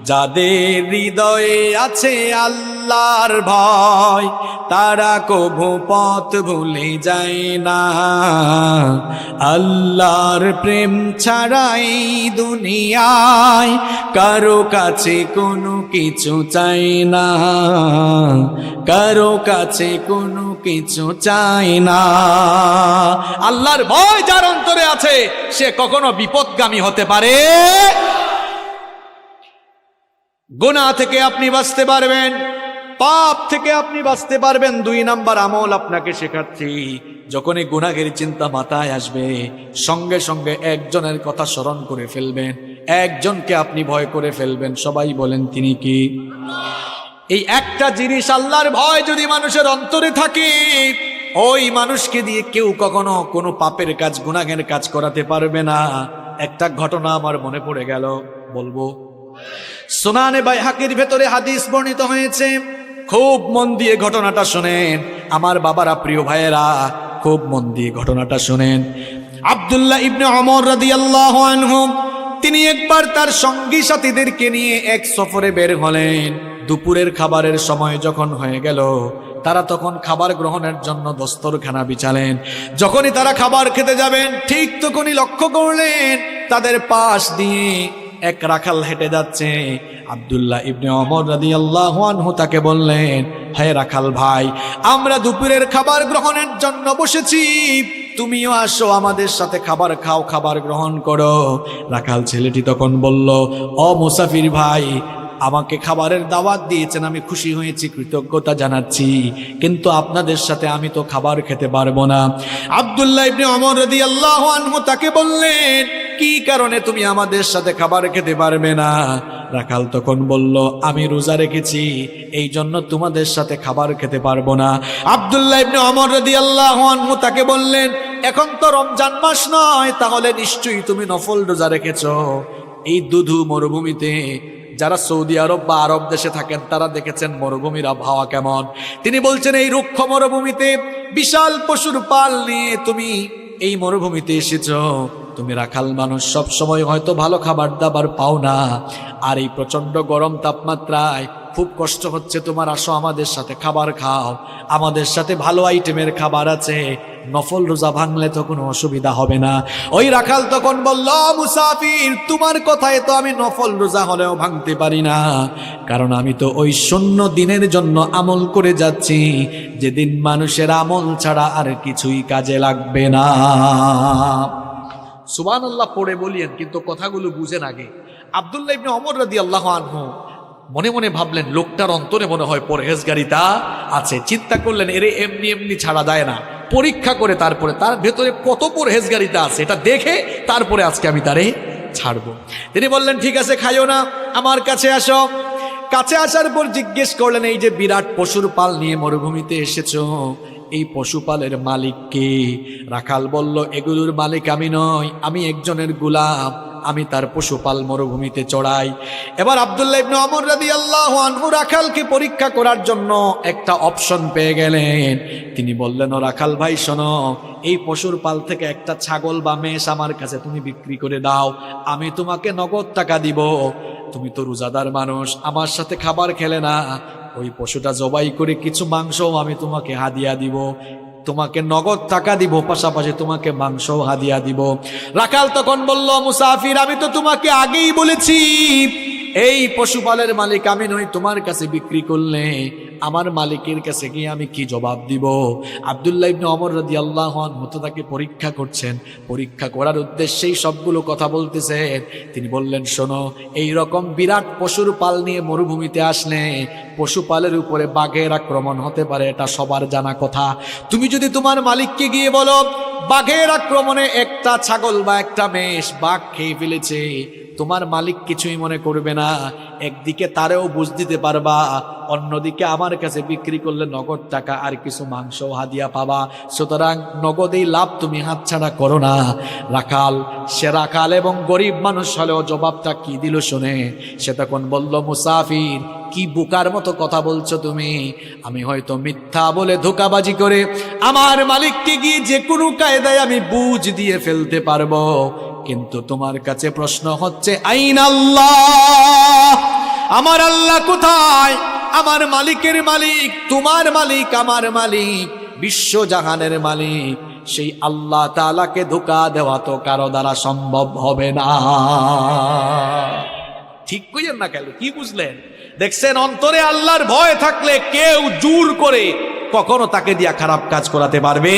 যাদের হৃদয়ে আছে আল্লাহর ভয়, তারা কভু পথ ভুলে যায় না। আল্লাহর প্রেম ছাড়াই দুনিয়ায় কারো কাছে কোনো কিছু চাই না, কারো কাছে কোনো কিছু চাই না। আল্লাহর ভয় যার অন্তরে আছে সে কখনো বিপদগামী হতে পারে। গুনাহ থেকে আপনি বাঁচতে পারবেন, পাপ থেকে আপনি বাঁচতে পারবেন। 2 নাম্বার আমল আপনাকে শেখাচ্ছি, যখনই গুনাহের চিন্তা মাথায় আসবে সঙ্গে সঙ্গে একজনের কথা স্মরণ করে ফেলবেন, একজনকে আপনি ভয় করে ফেলবেন। সবাই বলেন তিনি কি? এই একটা জিনিস, আল্লাহর ভয় যদি মানুষের অন্তরে থাকে, ওই মানুষকে দিয়ে কেউ কখনো কোনো পাপের কাজ, গুনাহের কাজ করাতে পারবে না। একটা ঘটনা আমার মনে পড়ে গেল, বলবো। সুনানে বাইহাকির ভেতরে হাদিস বর্ণিত হয়েছে, খুব মন দিয়ে ঘটনাটা শুনেন আমার বাবারা, প্রিয় ভাইয়েরা, খুব মন দিয়ে ঘটনাটা শুনেন। আব্দুল্লাহ ইবনে ওমর রাদিয়াল্লাহু আনহু তিনি একবার তার সঙ্গী সাথীদেরকে নিয়ে এক সফরে বের হলেন। দুপুরের খাবারের সময় যখন হয়ে গেল, তারা তখন খাবার গ্রহণের জন্য দস্তরখানা বিছালেন। যখনই তারা খাবার খেতে যাবেন, ঠিক তখনই লক্ষ্য করলেন তাদের পাশ দিয়ে এক রাখাল হেঁটে যাচ্ছে। আব্দুল্লাহ ইবনে ওমর রাদিয়াল্লাহু আনহু তাকে বললেন, হে রাখাল ভাই, আমরা দুপুরের খাবার গ্রহণের জন্য বসেছি, তুমিও আসো, আমাদের সাথে খাবার খাও, খাবার গ্রহণ করো। রাখাল ছেলেটি তখন বলল, ও মুসাফির ভাই, আমাকে খাবারের দাওয়াত দিয়েছেন, আমি খুশি হয়েছি, কৃতজ্ঞতা জানাচ্ছি, কিন্তু আপনাদের সাথে আমি তো খাবার খেতে পারবো না। আব্দুল্লাহ ইবনে ওমর রাদিয়াল্লাহু আনহু তাকে বললেন, কি কারণে তুমি আমাদের সাথে খাবার খেতে পারবে না? রাখাল তখন বলল, আমি রোজা রেখেছি, এই জন্য তোমাদের সাথে খাবার খেতে পারবো না। আব্দুল্লাহ ইবনে ওমর রাদিয়াল্লাহু আনহু তাকে বললেন, এখন তো রমজান মাস নয়, তাহলে নিশ্চয়ই তুমি নফল রোজা রেখেছো। এই দুধু মরুভূমিতে যারা সৌদি আরব বা আরব দেশে থাকেন তারা দেখেছেন মরুভূমির আবহাওয়া কেমন। তিনি বলছেন, এই রুক্ষ মরুভূমিতে বিশাল পশুর পাল নিয়ে তুমি এই মরুভূমিতে এসেছো, তুমি রাখাল মানুষ, সব সময় হয়তো ভালো খাবার দাবার পাও না, আর এই প্রচন্ড গরম তাপমাত্রায় খুব কষ্ট হচ্ছে তোমার, আসো আমাদের সাথে খাবার খাও, আমাদের সাথে ভালো আইটেমের খাবার আছে, নফল রোজা ভাঙলে তো কোনো অসুবিধা হবে না। ওই রাখাল তখন বলল, মুসাফির, তোমার কথায় তো আমি নফল রোজা হলেও ভাঙতে পারি না, কারণ আমি তো ওই শূন্য দিনের জন্য আমল করে যাচ্ছি, যেদিন মানুষের আমল ছাড়া আর কিছুই কাজে লাগবে না। সুবহানাল্লাহ পড়ে বলিয়েন, কিন্তু কথাগুলো বুঝেন আগে। আব্দুল্লাহ ইবনে ওমর রাদিয়াল্লাহু আনহু মনে মনে ভাবলেন, লোকটার অন্তরে মনে হয় পরহেজগারিতা আছে। চিন্তা করলেন, এরে এমনি এমনি ছাড়া যায় না, পরীক্ষা করে তারপরে তার ভেতরে কত পরহেজগারিতা আছে এটা দেখে তারপরে আজকে আমি তারে ছাড়বো। তিনি বললেন, ঠিক আছে, খাইও না, আমার কাছে আসো। কাছে আসার পর জিজ্ঞেস করলেন, এই যে বিরাট পশুর পাল নিয়ে মরুভূমিতে এসেছো, এই পশুপালের মালিক কে? রাখাল বলল, এগুলোর মালিক আমি নই, আমি একজনের গোলাম, আমি তার পশুপাল মরুভূমিতে চড়াই। এবার আব্দুল্লাহ ইবনে ওমর রাদিয়াল্লাহু আনহু রাখালকে পরীক্ষা করার জন্য একটা অপশন পেয়ে গেলেন। তিনি বললেন, ও রাখাল ভাই শোনো, এই পশুর পাল থেকে একটা ছাগল বা মেষ আমার কাছে তুমি বিক্রি করে দাও, আমি তোমাকে নগদ টাকা দিব। তুমি তো রোজাদার মানুষ, আমার সাথে খাবার খেলে না, ওই পশুটা জবাই করে কিছু মাংস আমি তোমাকে হাদিয়া দিব, তোমাকে নগদ টাকা দিব, পাশাপাশি তোমাকে মাংস হাদিয়া দিব। রাখাল তখন বলল, মুসাফির, আমি তো তোমাকে আগেই বলেছি এই পশুপালের মালিক আমি নই, তোমার কাছে বিক্রি করলে আমার মালিকের কাছে গিয়ে আমি কি জবাব দিব? আব্দুল্লাহ ইবনে ওমর রাদিয়াল্লাহু আনহু তাকে পরীক্ষা করছেন, পরীক্ষা করার উদ্দেশ্যেই সবগুলো কথা বলতেছেন। তিনি বললেন, শোনো, এই রকম বিরাট পশুর পাল নিয়ে মরুভূমিতে আসলে পশুপালের উপরে বাঘের আক্রমণ হতে পারে, এটা সবার জানা কথা। তুমি যদি তোমার মালিককে গিয়ে বলো বাঘের আক্রমণে একটা ছাগল বা একটা মেষ বাঘ খেয়ে ফেলেছে, তোমার মালিক কিছুই মনে করবে না। একদিকে তারেও বুঝ দিতে পারবা, অন্যদিকে আমার কাছে বিক্রি করলে নগদ টাকা আর কিছু মাংস হাদিয়া পাবা। সুতরাং নগদেই লাভ তুমি হাতছাড়া করো না। রাখাল, সে রাখাল এবং গরিব মানুষ হলেও জবাবটা কি দিল শুনে, সে তখন বলল, মুসাফির, কি বোকার মতো কথা বলছো তুমি? আমি হয়তো মিথ্যা বলে ধোঁকাবাজি করে আমার মালিককে গিয়ে যে কোনো কায়দায় আমি বুঝ দিয়ে ফেলতে পারবো, কিন্তু তোমার কাছে প্রশ্ন হচ্ছে, আইন আল্লাহ, আমার আল্লাহ কোথায়? আমার মালিকের মালিক, তোমার মালিক, আমার মালিক, বিশ্বজাহানের মালিক, সেই আল্লাহ তাআলাকে ধোঁকা দেওয়া তো কারো দ্বারা সম্ভব হবে না। ঠিক কইেন না কেন? কি বুঝলেন? দেখছেন, অন্তরে আল্লাহর ভয় থাকলে কেউ জোর করে কখনো তাকে দিয়া খারাপ কাজ করাতে পারবে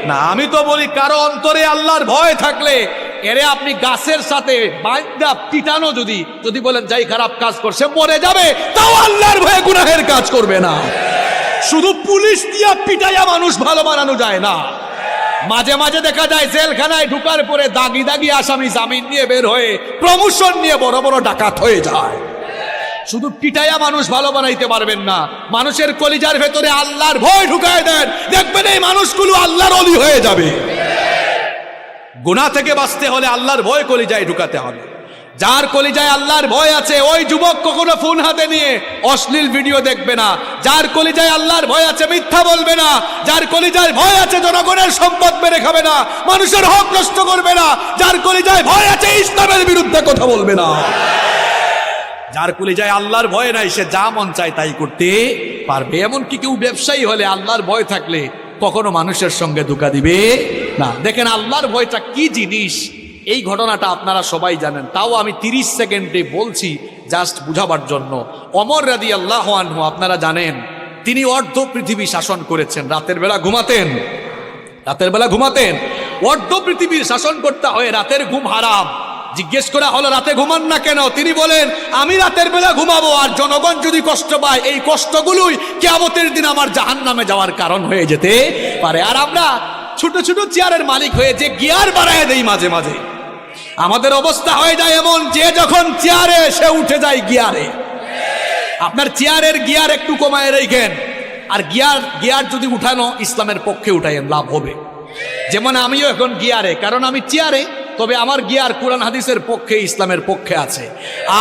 না। আমি তো বলি, কারো অন্তরে আল্লাহর ভয় থাকলে এরে আপনি গাছের সাথে বাঁধা পিটানো, যদি বলেন যাই খারাপ কাজ করছে মরে যাবে, তাও আল্লাহর ভয়ে গুনাহের কাজ করবে না। শুধু পুলিশ দিয়া পিটাইয়া মানুষ ভালো বানানো যায় না। মাঝে মাঝে দেখা যায় জেলখানায় ঢুকার পরে দাগি দাগি আসামি জামিন নিয়ে বের হয়ে প্রমোশন নিয়ে বড় বড় ডাকাত হয়ে যায়। শুধু পিটাইয়া মানুষ ভালো বানাইতে পারবেন না। মানুষের কলিজার ভেতরে আল্লাহর ভয় ঢুকায় দেন, দেখবেন এই মানুষগুলো আল্লাহর ওলি হয়ে যাবে। গুনাহ থেকে বাঁচতে হলে আল্লাহর ভয় কলিজায় ঢুকাতে হবে। যার কলিজায় আল্লাহর ভয় আছে, ওই যুবক কখনো ফোন হাতে নিয়ে অশ্লীল ভিডিও দেখবে না। যার কলিজায় আল্লাহর ভয় আছে মিথ্যা বলবে না। যার কলিজায় ভয় আছে জনগণের সম্পদ মেরে খাবে না, মানুষের হক নষ্ট করবে না। যার কলিজায় ভয় আছে ইসলামের বিরুদ্ধে কথা বলবে না। যার কলিজায় আল্লাহর ভয় নাই, সে যা মন চায় তাই করতে পারবে। এমনকি কেউ ব্যবসায়ী হলে আল্লাহর ভয় থাকলে কখনো মানুষের সঙ্গে ধোঁকা দিবে না। দেখেন আল্লাহর ভয়টা কি জিনিস, এই ঘটনাটা আপনারা সবাই জানেন, তাও আমি 30 সেকেন্ডে বলছি জাস্ট বুঝাবার জন্য। ওমর রাদিয়াল্লাহু আনহু, আপনারা জানেন, তিনি অর্ধ পৃথিবী শাসন করেছেন। রাতের বেলা ঘুমাতেন, অর্ধ পৃথিবীর শাসন করতে হয়, রাতের ঘুম হারাম। জিজ্ঞেস করা হলো, রাতে ঘুমান না কেন? তিনি বলেন, আমি রাতের বেলা ঘুমাবো, আর জনগণ যদি কষ্ট পায়, এই কষ্টগুলোই কিয়ামতের দিন আমার জাহান্নামে যাওয়ার কারণ হয়ে যেতে পারে। আর আমরা ছোট ছোট চেয়ারের মালিক হয়ে যে গিয়ার বাড়ায় দেই, মাঝে মাঝে আমাদের অবস্থা হয়ে যায় এমন, যে যখন চেয়ারে সে উঠে যায় গিয়ারে। আপনার চেয়ারের গিয়ার একটু কমায় রেখেন, আর গিয়ার যদি উঠানো ইসলামের পক্ষে উঠাইয়েন, লাভ হবে। যেমন আমিও এখন গিয়ারে, কারণ আমি চেয়ারে, তবে আমার গিয়ার কোরআন হাদিসের পক্ষে, ইসলামের পক্ষে আছে।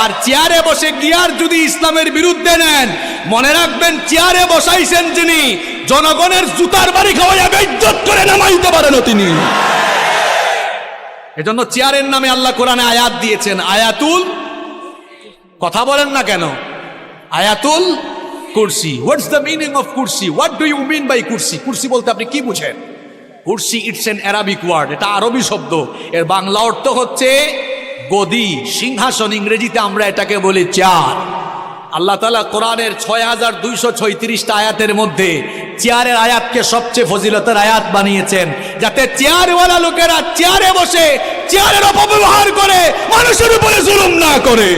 আর চেয়ারে বসে গিয়ার যদি ইসলামের বিরুদ্ধে নেন, মনে রাখবেন চেয়ারে বসাইছেন যিনি, জনগণের জুতার বাড়ি খাওয়াইয়া বেইজ্জত করে নামাইতে পারেন তিনি। এজন্য চেয়ারের নামে আল্লাহ কোরআনে আয়াত দিয়েছেন, আয়াতুল, কথা বলেন না কেন, আয়াতুল কুরসি। হোয়াটস দ্য মিনিং অফ কুরসি? What do you mean by কুরসি? কুরসি বলতে আপনি কি বুঝেন? কুরসি, ইটস এন অ্যারাবিক ওয়ার্ড, এটা আরবি শব্দ। এর বাংলা অর্থ হচ্ছে গদি, সিংহাসন। ইংরেজিতে আমরা এটাকে বলি চেয়ার। আল্লাহ তাআলা কোরআনের 6236টা আয়াতের মধ্যে চেয়ারের আয়াতকে সবচেয়ে ফজিলতের আয়াত বানিয়েছেন, যাতে চেয়ারওয়ালা লোকেরা চেয়ারে বসে চেয়ারের অপব্যবহার করে মানুষের উপরে জুলুম না করে।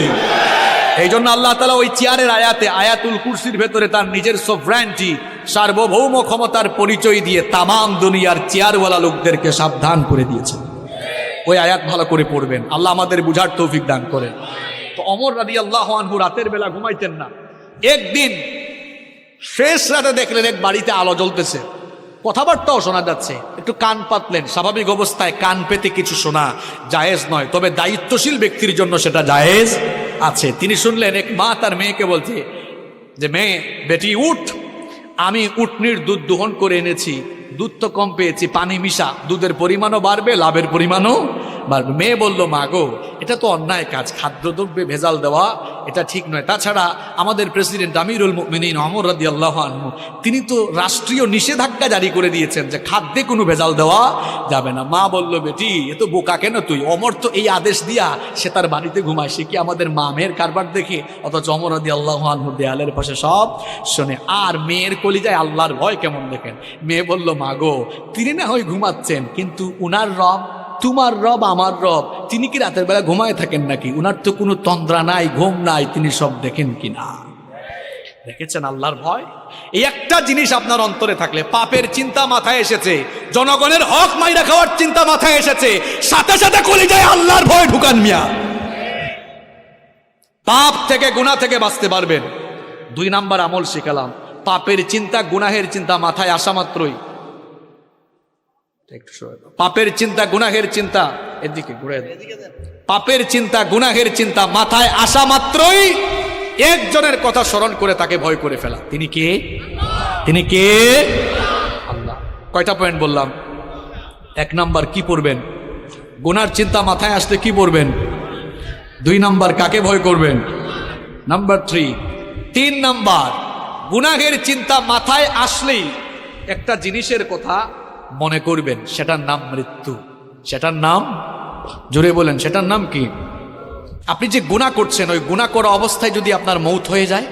এই জন্য আল্লাহ তাআলা ওই চেয়ারের আয়াতে, আয়াতুল কুরসির ভেতরে তার নিজের সভরেন্টি, সার্বভৌম ক্ষমতার পরিচয় দিয়ে তামাম দুনিয়ার চেয়ারওয়ালা লোকদেরকে সাবধান করে দিয়েছে। ওই আয়াত ভালো করে পড়বেন, আল্লাহ আমাদের বুঝার তৌফিক দান করেন। তো ওমর রাদিয়াল্লাহু আনহু রাতের বেলা ঘুমাইতেন না। একদিন শেষ রাতে দেখলেন এক বাড়িতে আলো জ্বলতেছে, কথাবার্তাও শোনা যাচ্ছে। একটু কান পাতলেন। স্বাভাবিক অবস্থায় কান পেতে কিছু শোনা জায়েজ নয়, তবে দায়িত্বশীল ব্যক্তির জন্য সেটা জায়েজ আছে। তিনি শুনলেন এক মা তার মেয়েকে বলছে যে, মেয়ে, বেটি উঠ, আমি উটনির দুধ দোহন করে এনেছি, দুধ তো কম পেয়েছি, পানি মিশা, দুধের পরিমাণও বাড়বে, লাভের পরিমাণও বাড়বে। মেয়ে বলল, মা গো, এটা তো অন্যায় কাজ, খাদ্যদ্রব্যে ভেজাল দেওয়া এটা ঠিক নয়। তাছাড়া আমাদের প্রেসিডেন্ট আমিরুল মুমিনিন ওমর রাদিয়াল্লাহু আনহু, তিনি তো রাষ্ট্রীয় নিষেধাজ্ঞা জারি করে দিয়েছেন যে খাদ্যে কোনো ভেজাল দেওয়া যাবে না। মা বলল, বেটি, এ তো বোকা কেন তুই? ওমর তো এই আদেশ দিয়া সে তার বাড়িতে ঘুমায়, সে কি আমাদের মা মেয়ের কারবার দেখে? অথচ ওমর রাদিয়াল্লাহু আনহু দেয়ালের পাশে সব শোনে। আর মেয়ের কলিজায় আল্লাহর ভয় কেমন দেখেন। মেয়ে বলল, মা গো, তিনি না হয় ঘুমাচ্ছেন, কিন্তু উনার রব, তোমার রব, আমার রব, তিনি কি রাতের বেলা ঘুমায় থাকেন নাকি? উনার তো কোনো তন্দ্রা নাই, ঘুম নাই, তিনি সব দেখেন কিনা। দেখেছেন আল্লাহর ভয়? এই একটা জিনিস আপনার অন্তরে থাকলে, পাপের চিন্তা মাথায় এসেছে, জনগণের হক মাইরা খাওয়ার চিন্তা মাথায় এসেছে, সাথে সাথে কলিজায় আল্লাহর ভয় ঢুকান মিয়া। পাপ থেকে গুনাহ থেকে বাঁচতে পারবেন। 2 নাম্বার আমল শিখালাম, পাপের চিন্তা গুনাহের চিন্তা মাথায় আসা মাত্রই, পাপের চিন্তা গুনাহের চিন্তা, এদিকে ঘুরে, পাপের চিন্তা গুনাহের চিন্তা মাথায় আসা মাত্রই একজনের কথা স্মরণ করে তাকে ভয় করে ফেলা। তিনি কে? তিনি কে? আল্লাহ। কয়টা পয়েন্ট বললাম? 1 নাম্বার কি পড়বেন? গুনার চিন্তা মাথায় আসলে কি পড়বেন? 2 নাম্বার কাকে ভয় করবেন? নাম্বার 3 নাম্বার গুনাহের চিন্তা মাথায় আসলেই একটা জিনিসের কথা মনে করবেন, সেটার নাম মৃত্যু। সেটার নাম, জোরে বলেন, সেটার নাম কি? আপনি যে গুনাহ করছেন, ওই গুনাহ করা অবস্থায় যদি আপনার মৌত হয়ে যায়।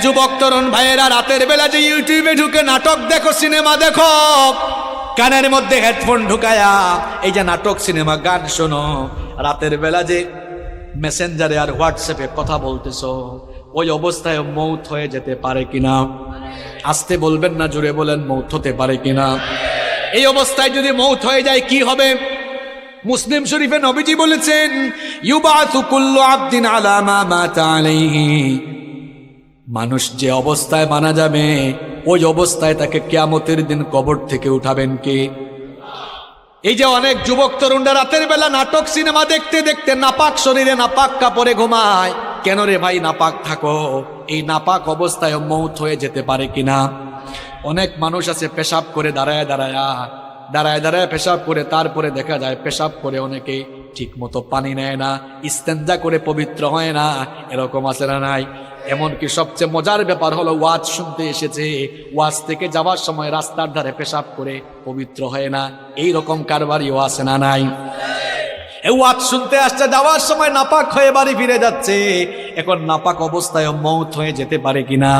যুবক তরুণ ভাইয়েরা, রাতের বেলা যে ইউটিউবে ঢুকে নাটক দেখো, সিনেমা দেখো, কানের মধ্যে হেডফোন ঢুকায়া এই যে নাটক সিনেমা গান শোনো, রাতের বেলা যে মেসেঞ্জারে আর হোয়াটসঅ্যাপে কথা বলতেছো, ওই অবস্থায় মৌত হয়ে যেতে পারে কিনা? আসতে বলবেন না, জোরে বলেন, মৌত হতে পারে কিনা? এই অবস্থায় যদি মৌত হয়ে যায় কি হবে? মুসলিম শরীফে নবীজি বলেছেন, ইউবাসু কুল্লু আবদিন আলা মা মাতা আলাইহি, মানুষ যে অবস্থায় মারা যাবে ওই অবস্থায় তাকে কিয়ামতের দিন কবর থেকে উঠাবেন কে? এই যে অনেক যুবক তরুণরা রাতের বেলা নাটক সিনেমা দেখতে দেখতে নাপাক শরীরে নাপাক কাপড়ে ঘুমায়। কেন রে ভাই নাপাক থাকো? এই নাপাক অবস্থায় মৌত হয়ে যেতে পারে কিনা? অনেক মানুষ আছে পেশাব করে দাঁড়ায় দাঁড়ায় পেশাব করে, তারপরে দেখা যায় পেশাব করে অনেকে ঠিক মতো পানি নেয় না, ইস্তেঞ্জা করে পবিত্র হয় না, এরকম আছে না নাই? এমনকি সবচেয়ে মজার ব্যাপার হলো, ওয়াজ শুনতে এসেছে, ওয়াজ থেকে যাওয়ার সময় রাস্তার ধারে পেশাব করে পবিত্র হয় না, এই রকম কারবারিও আছে না নাই? ওয়াজ শুনতে আসছে, যাওয়ার সময় নাপাক হয়ে বাড়ি ফিরে যাচ্ছে। এখন নাপাক অবস্থায় মৌত হয়ে যেতে পারে কিনা?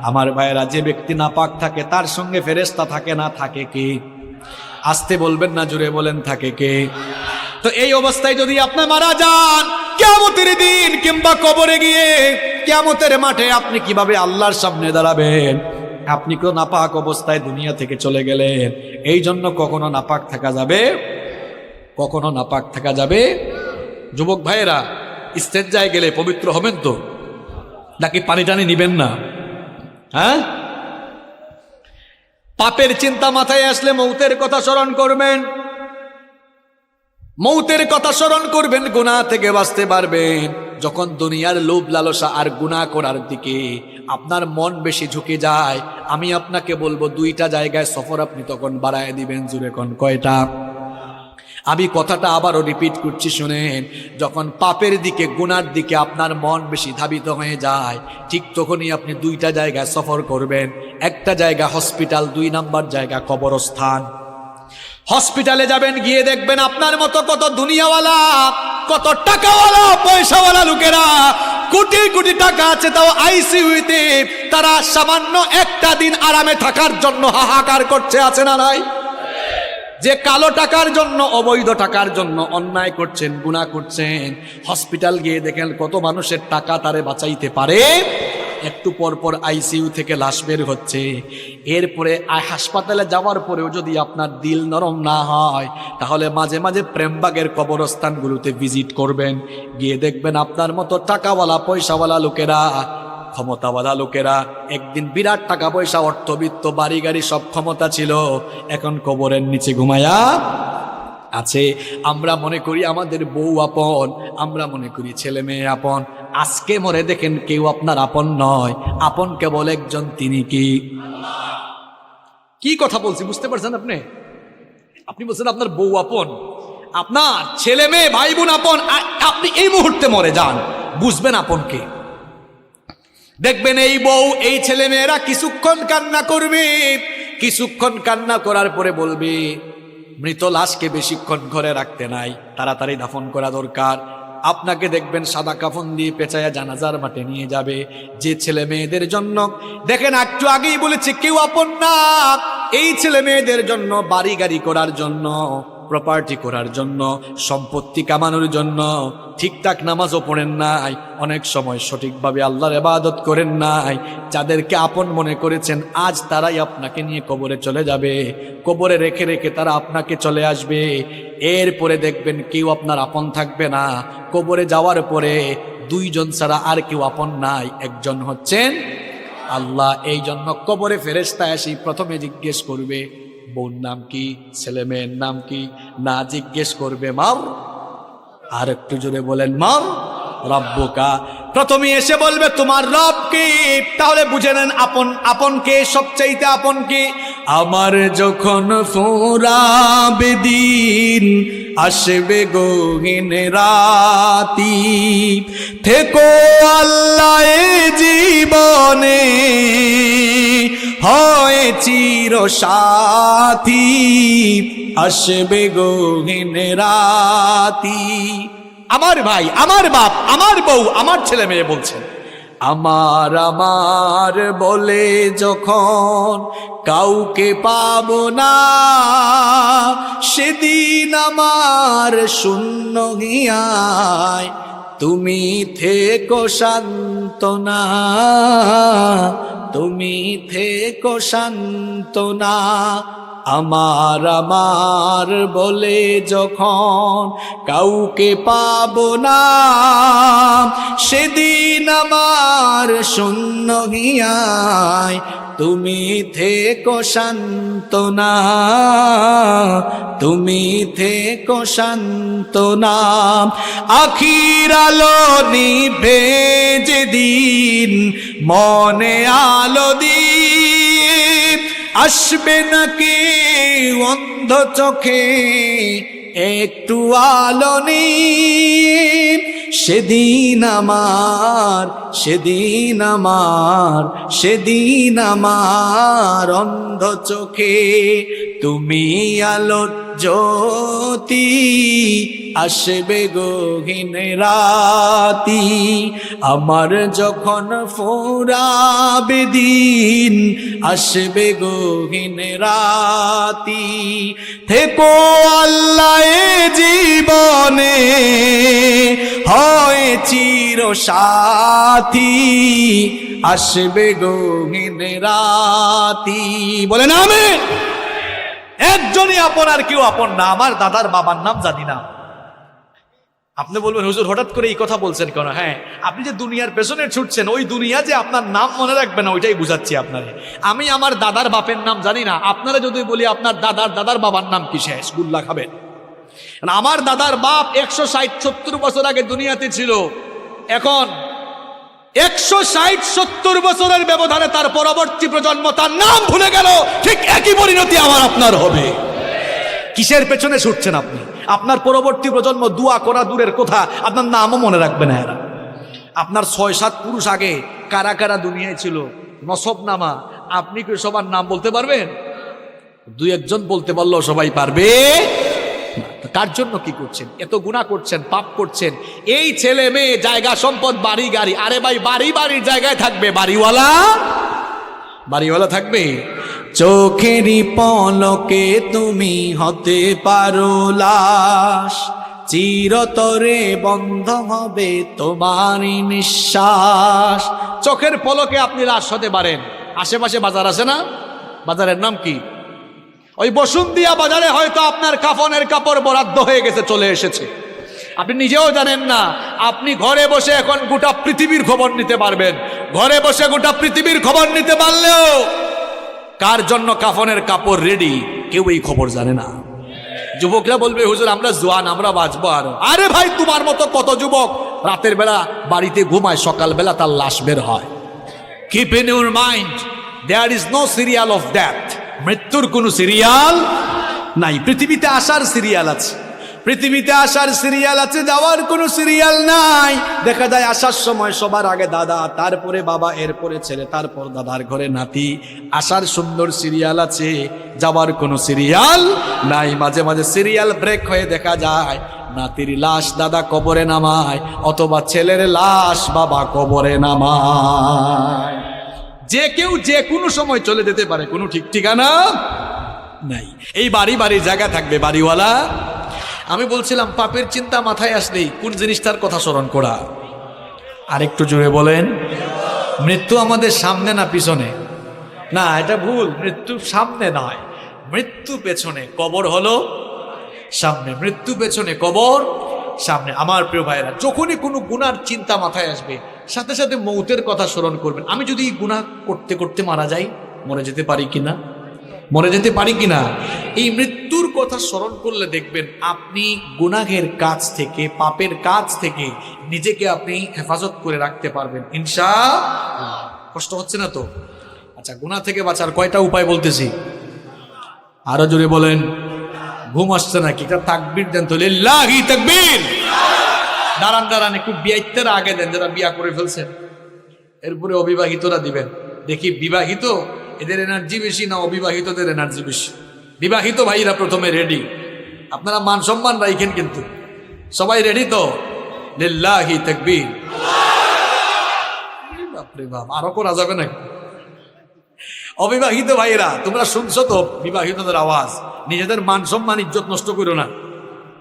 আমার ভাইয়েরা, যে ব্যক্তি নাপাক থাকে তার সঙ্গে ফেরেশতা থাকে না, থাকে কে? আসতে বলবেন না, জুড়ে বলেন, থাকে কে? তো এই অবস্থায় যদি আপনি মারা যান, কিয়ামতের দিন কিংবা কবরে গিয়ে কিয়ামতের মাঠে আপনি কিভাবে আল্লাহর সামনে দাঁড়াবেন? আপনি তো নাপাক অবস্থায় দুনিয়া থেকে চলে গেলেন। এই জন্য কখনো নাপাক থাকা যাবে, কখনো নাপাক থাকা যাবে। যুবক ভাইয়েরা, ইস্তেঞ্জায় গেলে পবিত্র হবেন তো, নাকি পানি টানি নিবেন না? হ্যাঁ, পাপের চিন্তা মাথায় আসলে মৌতের কথা স্মরণ করবেন, মৌতের কথা স্মরণ করবেন, গুনাহ থেকে বাঁচতে পারবেন। যখন দুনিয়ার লোভ লালসা আর গুনাহ করার দিকে আপনার মন বেশি ঝুঁকে যায়, আমি আপনাকে বলবো 2টা জায়গায় সফর আপনি তখন বাড়ায় দিবেন। জুড়ে কোন কয়টা? আমি কথাটা আবারও রিপিট করছি, শুনেন। যখন পাপের দিকে গুনার দিকে আপনার মন বেশি ধাবিত হয়ে যায়, ঠিক তখনই আপনি 2টা জায়গায় সফর করবেন। একটা জায়গা হসপিটাল, 2 নাম্বার জায়গা কবরস্থান। হসপিটালে যাবেন, গিয়ে দেখবেন আপনার মতো কত দুনিয়াওয়ালা, কত টাকাওয়ালা, পয়সাওয়ালা লোকেরা, কোটি কোটি টাকা আছে, তাও আইসিইউতে তারা সামান্য একটা দিন আরামে থাকার জন্য হাহাকার করছে, আছে না নাই? যে কালো টাকার জন্য, অবৈধ টাকার জন্য অন্যায় করছেন, গুনাহ করছেন, হসপিটাল গিয়ে দেখেন কত মানুষের টাকা তারে বাঁচাইতে পারে। একটু পর পর আইসিইউ থেকে লাশ বের হচ্ছে। এরপরে হাসপাতালে যাওয়ার পরেও যদি আপনার দিল নরম না হয়, তাহলে মাঝে মাঝে প্রেমবাগের কবরস্থানগুলোতে ভিজিট করবেন। গিয়ে দেখবেন আপনার মতো টাকাওয়ালা, পয়সাওয়ালা লোকেরা, ক্ষমতাওয়ালা লোকেরা, একদিন বিরাট টাকা পয়সা, অর্থবিত্ত, বাড়ি গাড়ি সব ক্ষমতা ছিল, এখন কবরের নিচে ঘুমায়া আছে। আমরা মনে করি আমাদের বউ আপন, আমরা মনে করি ছেলে মেয়ে আপন। আজকে মরে দেখেন কেউ আপনার আপন নয়, আপন কেবল একজন, তিনি কি কথা বলছি বুঝতে পারছেন আপনি? আপনি বলছেন আপনার বউ আপন, আপনার ছেলে মেয়ে ভাই বোন আপন। আপনি এই মুহূর্তে মরে যান, বুঝবেন আপনকে। দেখবেন এই বউ, এই ছেলে মেয়েরা কিছুক্ষণ কান্না করবে, কিছুক্ষণ কান্না করার পরে বলবে, মৃত লাশকে বেশিক্ষণ ঘরে রাখতে নাই, তাড়াতাড়ি দাফন করা দরকার। আপনাকে দেখবেন সাদা কাফন দিয়ে পেঁচায়া জানাজার মাঠে নিয়ে যাবে। যে ছেলে মেয়েদের জন্য, দেখেন একটু আগেই বলেছে কেউ আপন না, এই ছেলে মেয়েদের জন্য, বাড়ি গাড়ি করার জন্য, প্রপার্টি করার জন্য, সম্পত্তি কামানোর জন্য ঠিকঠাক নামাজও পড়েন নাই, অনেক সময় সঠিকভাবে আল্লাহর ইবাদত করেন নাই। যাদেরকে আপন মনে করেছেন আজ তারাই আপনাকে নিয়ে কবরে চলে যাবে, কবরে রেখে রেখে তারা আপনাকে চলে আসবে। এরপরে দেখবেন কেউ আপনার আপন থাকবে না। কবরে যাওয়ার পরে দুইজন ছাড়া আর কেউ আপন নাই, একজন হচ্ছেন আল্লাহ। এই জন্য কবরে ফেরেশতা এসে প্রথমে জিজ্ঞেস করবে বোন নাম কি, ছেলে মেয়ের নাম কি, না জিজ্ঞেস করবে মার, আর একটু জোরে বলেন মার রব্বুকা। প্রথমে এসে বলবে তোমার রব কি, তাহলে বুঝে নেন আপন। আপন কে? সবচাইতে আপন কে? আমার যখন ফুরাবে দিন, আসবে গহীন রাতি, থেকো আল্লাহ এ জীবনে, হয় চির সাথী, আসবে গহীন রাতি। আমার ভাই, আমার বাপ, আমার বউ, আমার ছেলে মেয়ে বলছেন আমার আমার বলে যখন কাউকে পাবো না, সেদিন আমার শূন্য হিয়ায় তুমি থেকো সান্ত্বনা, তুমি থেকো সান্ত্বনা। আমার আমার বলে যখন কাউকে পাবো না, সেদিন আমার শূন্য হিয়ায় তুমি থেকো সান্ত্বনা, তুমি থেকো সান্ত্বনা। আখির আলো নিভে যেদিন মনে আলো দিয়ে, আসবে নাকি অন্ধ চোখে একটু আলো নিয়ে, সেদিন আমার, সেদিন আমার, সেদিন আমার অন্ধ চোখে তুমি আলো জ্যোতি, আসবে গহীন রাতি। আমার যখন ফুরাবে দিন, আসবে গহীন রাতি, থেকো আল্লাহ এ জীবনে, হয় চির সাথী, আসবে গহীন রাতি। বলেন আমিন। একজনই আপন, আর কেউ আপন না। আমার দাদার বাবার নাম জানি না। আপনি বলবেন হুজুর হঠাৎ করে এই কথা বলছেন কেন? হ্যাঁ, আপনি যে দুনিয়ার পেছনে ছুটছেন, ওই দুনিয়া যে আপনার নাম মনে রাখবে না, ওইটাই বুঝাচ্ছি আপনারে। আমি আমার দাদার বাপের নাম জানি না। আপনারা যদি বলি আপনার দাদার বাবার নাম কি, শেষ গুল্লা খাবেন। আমার দাদার বাপ 160-70 বছর আগে দুনিয়াতে ছিল। এখন 160-70 বছরের ব্যবধানে তার পরবর্তী প্রজন্ম তার নাম ভুলে গেল। ঠিক একই পরিণতি আমার আপনার হবে। কিসের পেছনে ছুটছেন আপনি? আপনার পরবর্তী প্রজন্ম দোয়া করা দূরের কথা, আপনার নামও মনে রাখবে না এরা। আপনার 6-7 পুরুষ আগে কারা কারা দুনিয়ায় ছিল, নসব নামা, আপনি কি সবার নাম বলতে পারবেন? 2-1 বলতে পারলেও সবাই পারবে। কার জন্য কি করছেন? এত গুনাহ করছেন, পাপ করছেন। এই ছেলে মেয়ে, জায়গা সম্পদ, বাড়ি গাড়ি, আরে ভাই বাড়ির জায়গায় থাকবে, বাড়িওয়ালা থাকবে। চোখেরই পলকে তুমি হতে পারো লাশ, চিরতরে বন্ধ হবে তোমারই নিঃশ্বাস। চোখের পলকে আপনি লাশ হতে পারেন। আশেপাশে বাজার আছে না? বাজারের নাম কি? ওই বসুন্তিয়া বাজারে হয়তো আপনার কাফনের কাপড় বরাদ্দ হয়ে গেছে, চলে এসেছে, আপনি নিজেও জানেন না। আপনি ঘরে বসে এখন গোটা পৃথিবীর খবর নিতে পারবেন। ঘরে বসে গোটা পৃথিবীর খবর নিতে পারলেও কার জন্য কাফনের কাপড় রেডি, কেউ এই খবর জানে না। যুবকরা বলবে হুজুর আমরা জোয়ান, আমরা বাঁচবো আরো। আরে ভাই, তোমার মতো কত যুবক রাতের বেলা বাড়িতে ঘুমায়, সকালবেলা তার লাশ বের হয়। Keep in your mind, there is no serial of death. মৃত্যুর কোনো সিরিয়াল নাই। পৃথিবীতে আসার সিরিয়াল আছে, পৃথিবীতে আসার সিরিয়াল আছে, যাওয়ার কোনো সিরিয়াল নাই। দেখা যায় আসার সময় সবার আগে দাদা, তারপরে বাবা, এরপরে ছেলে, তারপর দাদার ঘরে নাতি। আসার সুন্দর সিরিয়াল আছে, যাওয়ার কোনো সিরিয়াল নাই। মাঝে মাঝে সিরিয়াল ব্রেক হয়ে দেখা যায় নাতির লাশ দাদা কবরে নামায়, অথবা ছেলের লাশ বাবা কবরে নামায়। যে কেউ যে কোনো সময় চলে যেতে পারে, কোনো ঠিক ঠিকানা নাই। এই বাড়ি বাড়ি জায়গা থাকবে বাড়িওয়ালা। আমি বলছিলাম পাপের চিন্তা মাথায় আসলেই কোন জিনিসটার কথা স্মরণ করা। আরেকটু জোরে বলেন। মৃত্যু আমাদের সামনে না পিছনে? না, এটা ভুল। মৃত্যু সামনে নয়, মৃত্যু পেছনে। কবর হলো সামনে, মৃত্যু পেছনে, কবর সামনে। আমার প্রিয় ভাইরা, যখনই কোনো গুনার চিন্তা মাথায় আসবে সাথে সাথে মৌতের কথা স্মরণ করবেন। আমি যদি গুনাহ করতে করতে মারা যাই, মরে যেতে পারি কিনা, মরে যেতে পারি কিনা, এই মৃত্যুর কথা স্মরণ করলে দেখবেন আপনি গুনাহের কাজ থেকে, পাপের কাজ থেকে নিজেকে আপনি হেফাজত করে রাখতে পারবেন ইনশাআল্লাহ। কষ্ট হচ্ছে না তো? আচ্ছা, গুনাহ থেকে বাঁচার কয়টা উপায় বলতেছি, আরো জোরে বলেন। ঘুম আসছে নাকি? এটা তাকবীর দেন তো, লিল্লাহি তাকবীর। দাঁড়ান দাঁড়ান, একটু বিয়ের আগে দেন যারা বিয়া করে ফেলছেন, এরপরে অবিবাহিতরা দিবেন। দেখি বিবাহিত এদের এনার্জি বেশি না অবিবাহিতদের এনার্জি বেশি? বিবাহিত ভাইরা প্রথমে রেডি, আপনারা মান সম্মান রাখেন কিন্তু। সবাই রেডি তো? লিল্লাহি তাকবীর। বাপরে বাপ, আরো করা যাবে নাকি? অবিবাহিত ভাইরা তোমরা শুনছো তো বিবাহিতদের আওয়াজ, নিজেদের মান সম্মান ইজ্জত নষ্ট করো না।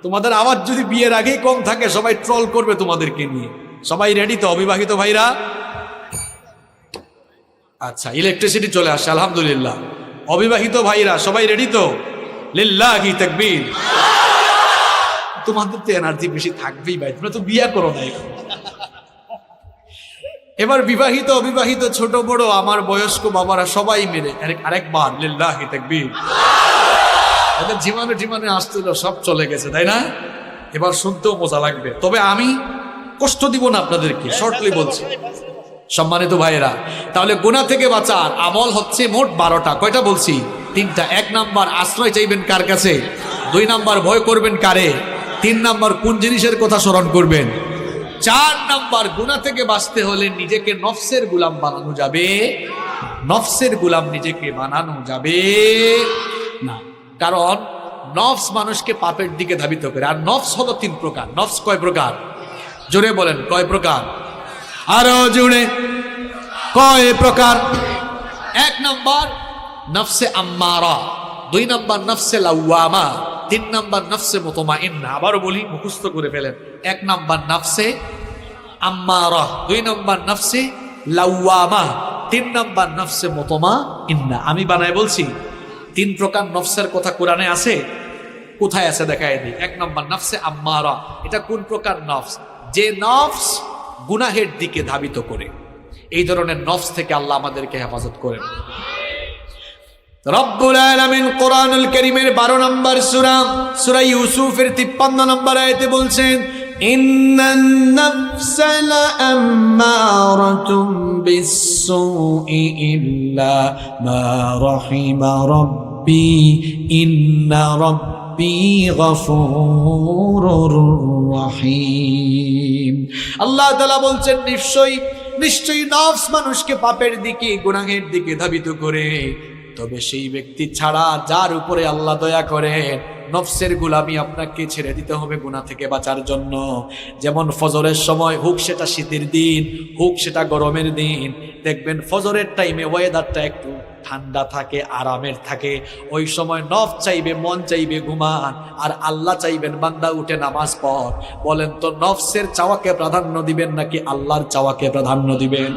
তোমাদের আওয়াজ যদি বিয়ের আগেই কম থাকে সবাই ট্রল করবে তোমাদেরকে নিয়ে। সবাই রেডি তো অবিবাহিত ভাইরা? আচ্ছা, ইলেকট্রিসিটি চলে আসছে আলহামদুলিল্লাহ। অবিবাহিত ভাইরা সবাই রেডি তো? লিল্লাহি তাকবীর। তোমাদের তো এনার্জি বেশি থাকবেই ভাই, তোমরা তো বিয়ে করো না। এবার বিবাহিত অবিবাহিত ছোট বড় আমার বয়স্ক বাবারা সবাই মিলে আরেকবার লিল্লাহি তাকবীর। এদের জীবনে আসছিল সব চলে গেছে, তাই না? এবার শুনতেও মজা লাগবে, তবে আমি কষ্ট দিব না আপনাদেরকে, শর্টলি বলছি। সম্মানিত ভাইয়েরা, তাহলে গুনাহ থেকে বাঁচার আমল হচ্ছে মোট 12টা। কয়টা বলছি? 3টা। 1 নাম্বার আশ্রয় চাইবেন কার কাছে, 2 নাম্বার ভয় করবেন কারে, 3 নাম্বার কোন জিনিসের কথা স্মরণ করবেন, 4 নাম্বার গুনাহ থেকে বাঁচতে হলে নিজেকে নফসের গোলাম বানানো যাবে, নফসের গোলাম নিজেকে বানানো যাবে না। কারণ নফস মানুষকে পাপের দিকে ধাবিত করে। আর নফস হলো 3 প্রকার। নফস কয় প্রকার? জোরে বলেন, কয় প্রকার? আরো জোরে, কয় প্রকার? 1 নাম্বার নফসে আম্মারা, 2 নাম্বার নফসে লাওয়ামা, 3 নাম্বার নফসে মুতমাইন্না। আবারও বলি, মুখস্থ করে ফেলেন। 1 নাম্বার নফসে আম্মারা, 2 নাম্বার নফসে লাওয়ামা, 3 নাম্বার নফসে মুতমাইন্না। আমি বানায় বলছি, 3 প্রকার নফসের কথা কোরআনে আছে। কোথায় আছে দেখায় দিই। 1 নাম্বার নফসে আম্মারা, এটা কোন প্রকার নফস? যে নফস গুনাহের দিকে ধাবিত করে। এই ধরনের নফস থেকে আল্লাহ আমাদেরকে হেফাজত করেন। রব্বুল আলামিন কোরআনুল কারীমের 12 নম্বর সূরা, সূরা ইউসুফের 53 নম্বর আয়াতে বলছেন, ইন্নান নাফসা লাআম্মারাতুম বিস-সুই ইল্লা মা রাহিমা রাব্বি ইন্না রাব্বি গফুরুর রহিম। আল্লাহ তাআলা বলছেন, নিশ্চয়ই নফস মানুষকে পাপের দিকে, গুনাহের দিকে ধাবিত করে। তবে সেই ব্যক্তি ছাড়া যার উপরে আল্লাহ দয়া করেন, নফসের গোলামি আপনাকে ছেড়ে দিতে হবে গুনাহ থেকে বাঁচার জন্য। যেমন ফজরের সময়, হোক সেটা শীতের দিন, হোক সেটা গরমের দিন, দেখবেন ফজরের টাইমে ওয়েদারটা একটু ঠান্ডা থাকে, আরামের থাকে। ওই সময় নফস চাইবে, মন চাইবে ঘুমান, আর আল্লাহ চাইবেন বান্দা উঠে নামাজ পড়। বলেন তো নফসের চাওয়াকে প্রাধান্য দিবেন নাকি আল্লাহর চাওয়াকে প্রাধান্য দিবেন?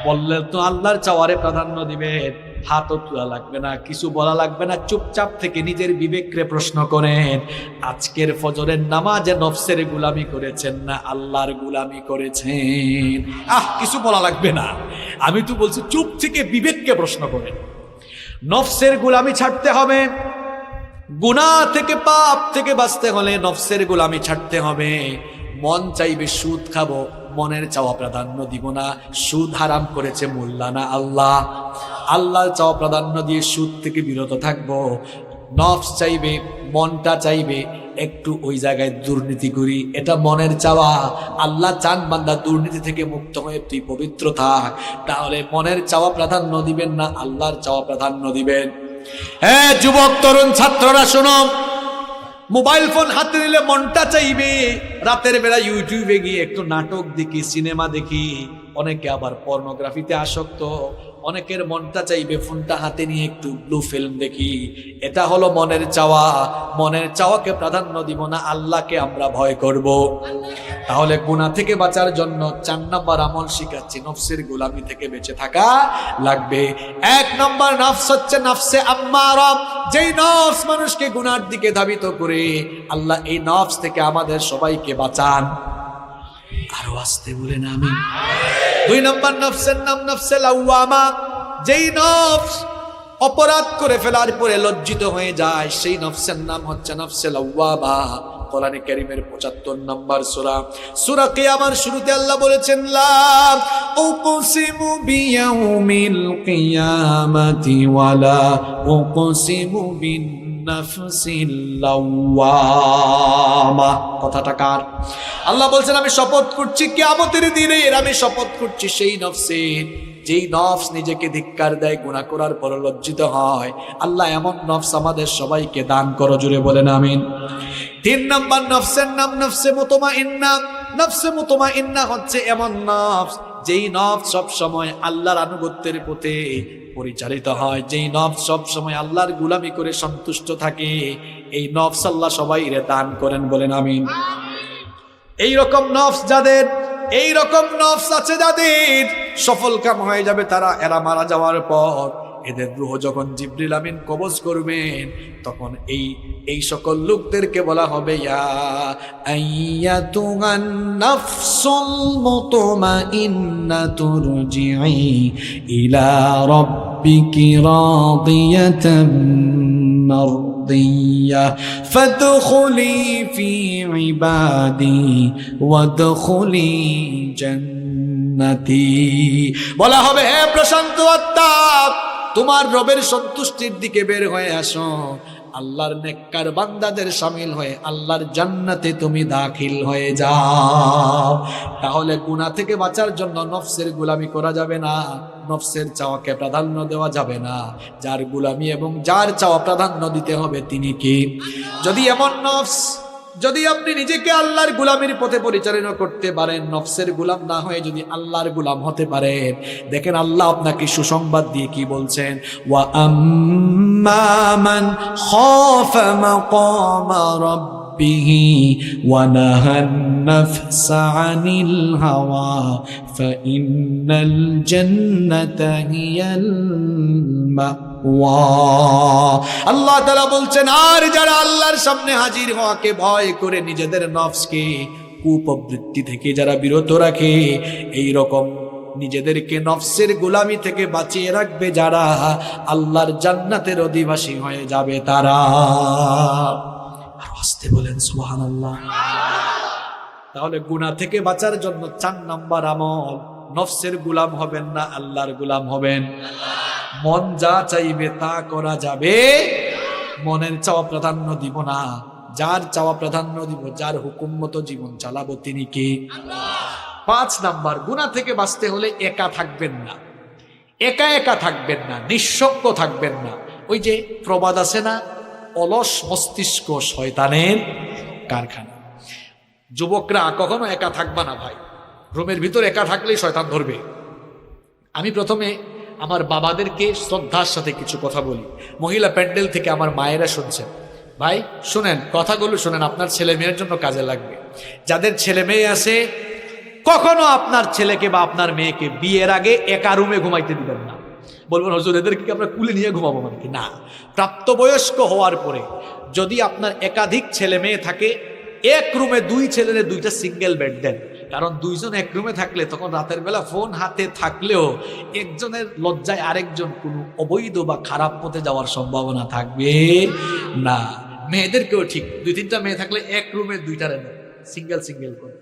বললেন তো আল্লাহর চাওয়ারে প্রাধান্য দিবেন। হাতও তোলা লাগবে না, কিছু বলা লাগবে না, চুপচাপ থেকে নিজের বিবেককে প্রশ্ন করেন, আজকের ফজরের নামাজে নফসের গোলামি করেছেন না আল্লাহর গোলামি করেছেন? কিছু বলা লাগবে না। আমি তো বলছি চুপ থেকে বিবেককে প্রশ্ন করেন। নফসের গোলামি ছাড়তে হবে। গুনাহ থেকে, পাপ থেকে বাঁচতে হলে নফসের গোলামি ছাড়তে হবে। মন চাইবে সুদ খাবো, মনের চাওয়া প্রাধান্য দিব না। সুদ হারাম করেছে মোল্লানা আল্লাহ, আল্লাহর চাওয়া প্রাধান্য দিয়ে সুদ থেকে বিরত থাকবো। নফস চাইবে, মনটা চাইবে একটু ওই জায়গায় দুর্নীতি করি, এটা মনের চাওয়া। আল্লাহ চান বান্দা দুর্নীতি থেকে মুক্ত হয়ে তুই পবিত্র থাক। তাহলে মনের চাওয়া প্রাধান্য দিবেন না আল্লাহর চাওয়া প্রাধান্য দিবেন? হ্যাঁ যুবক তরুণ ছাত্ররা শোনো, মোবাইল ফোন হাতে নিলে মনটা চাইবে রাতের বেলা ইউটিউবে গিয়ে একটু নাটক দেখি, সিনেমা দেখি। অনেকে আবার পর্নোগ্রাফিতে আসক্ত, অনেকের মনটা চাইবে ফোনটা হাতে নিয়ে একটু ব্লু ফিল্ম দেখি। এটা হলো মনের চাওয়া। মনের চাওয়াকে প্রাধান্য দিব না, আল্লাহকে আমরা ভয় করব। তাহলে গুনাহ থেকে বাঁচার জন্য 4 নম্বর আমল শিখাচ্ছি, নফসের গোলামি থেকে বেঁচে থাকা লাগবে। 1 নম্বর নফস হচ্ছে নফসে আম্মারা, যেই নফস মানুষকে গুনার দিকে ধাবিত করে। আল্লাহ এই নফস থেকে আমাদের সবাইকে বাঁচান। আরো আসতে বলেন আমিন। 2 নম্বর নফসের নাম নফসে লাওয়ামা, যেই নফস অপরাধ করে ফেলার পরে লজ্জিত হয়ে যায়, সেই নফসের নাম হচ্ছে নফসে লাওয়ামা। কোরআনে কারীমের 75 নম্বর সূরা কিয়ামার শুরুতে আল্লাহ বলেছেন, লা উকসিমু বিয়াউমিল কিয়ামাতি ওয়ালা উকসিমু বিন নাফসিল লাওয়ামা। কথাটা কার? আল্লাহ বলছেন আমি শপথ করছি কিয়ামতের দিনে, আমি শপথ করছি সেই নফসের, যেই নফস নিজেকে ধিক্কার দেয়, গুনাহ করার পর লজ্জিত হয়। আল্লাহ এমন নফস আমাদের সবাইকে দান করো, জুড়ে বলেন আমিন। 3 নম্বর নফসের নাম নফসে মুতমাইন্না। নফসে মুতমাইন্না হচ্ছে এমন নফস, যেই নফস সব সময় আল্লাহর আনুগত্যের পথে পরিচালিত হয়, যেই নফস সব সময় আল্লাহর গোলামি করে সন্তুষ্ট থাকে। এই নফস আল্লাহ সবাইরে দান করেন, বলেন আমিন। এই রকম নফস যাদের, এই রকম নফস আছে যাদের, সফল কাম হয়ে যাবে তারা, এরা মারা যাওয়ার পর এদের রূহ যখন জিবরিল আমিন কবজ করবেন, তখন এই সকল লোকদেরকে বলা হবে, ইয়া আইয়াতুহান নাফসুল মুতমাইন্নাতু রুজিই ইলা রাব্বিকি রাদিয়াতাম মারদিয়া ফাদখুলি ফি ইবাদি ওয়াদখুলি জান্নাতি। বলা হবে, হে প্রশান্ত আত্মা, তোমার রবের সন্তুষ্টির দিকে বের হয়ে আসো, আল্লাহর নেককার বান্দাদের শামিল হয়ে আল্লাহর জান্নাতে তুমি দাখিল হয়ে যাও। তাহলে গুনাহ থেকে বাঁচার জন্য নফসের গোলামি করা যাবে না, নফসের চাওয়াকে প্রাধান্য দেওয়া যাবে না। যার গোলামি এবং যার চাওয়া প্রাধান্য দিতে হবে তিনি কি? যদি এমন নফস, যদি আপনি নিজেকে আল্লাহর গোলামির পথে পরিচালনা করতে পারেন, নফসের গোলাম না হয়ে যদি আল্লাহর গোলাম হতে পারেন, দেখেন আল্লাহ আপনাকে সুসংবাদ দিয়ে কি বলছেন, ওয়া আম্মা মান খাফা মাকামা রাব্বিহি ওয়া নাহান নাফসা আনিল হাওয়া ফাইন্নাল জান্নাতা হিয়াল মাওয়া। আল্লাহ তাআলা বলছেন, আর যারা আল্লাহর সামনে হাজির হওয়াকে ভয় করে নিজেদের নফসকে কুপ্রবৃত্তি থেকে যারা বিরত রাখে, এই রকম নিজেদেরকে নফসের গোলামি থেকে বাঁচিয়ে রাখবে যারা, আল্লাহর জান্নাতের অধিবাসী হয়ে যাবে তারা। আর আসতে বলেন সুবহানাল্লাহ। তাহলে গুনাহ থেকে বাঁচার জন্য 4 নম্বর আমল, নফসের গোলাম হবেন না, আল্লাহর গোলাম হবেন। মন যা চাইবে তা করা যাবে, মনের চাওয়া প্রাধান্য দিব না, যার চাওয়া প্রাধান্য দিব, যার হুকুম মতো জীবন চালাবো তিনি কে? 5 নাম্বার, গুনাহ থেকে বাঁচতে হলে একা থাকবেন না, একা একা থাকবেন না, নিঃসঙ্গ থাকবেন না। ওই যে প্রবাদ আছে না, অলস মস্তিষ্ক শয়তানের কারখানা। যুবকরা কখনো একা থাকবা না ভাই, রুমের ভিতর একা থাকলেই শয়তান ধরবে। আমি প্রথমে আমার বাবাদেরকে শ্রদ্ধার সাথে কিছু কথা বলি, মহিলা প্যান্ডেল থেকে আমার মায়েরা শুনছেন, ভাই শুনেন, কথাগুলো শুনেন, আপনার ছেলে মেয়ের জন্য কাজে লাগবে। যাদের ছেলে মেয়ে আছে, কখনো আপনার ছেলেকে বা আপনার মেয়েকে বিয়ের আগে একা রুমে ঘুমাইতে দিবেন না। বলবেন হুজুর এদেরকে আমরা কুলে নিয়ে ঘুমাবো, মানে কি না, প্রাপ্তবয়স্ক হওয়ার পরে যদি আপনার একাধিক ছেলে মেয়ে থাকে, এক রুমে 2 ছেলের 2টা সিঙ্গেল বেড দেন। কারণ 2 জন এক রুমে থাকলে তখন রাতের বেলা ফোন হাতে থাকলেও একজনের লজ্জায় আরেকজন কোনো অবৈধ বা খারাপ পথে যাওয়ার সম্ভাবনা থাকবে না। মেয়েদেরকেও ঠিক, 2-3টা মেয়ে থাকলে এক রুমে 2টা সিঙ্গেল সিঙ্গেল করে।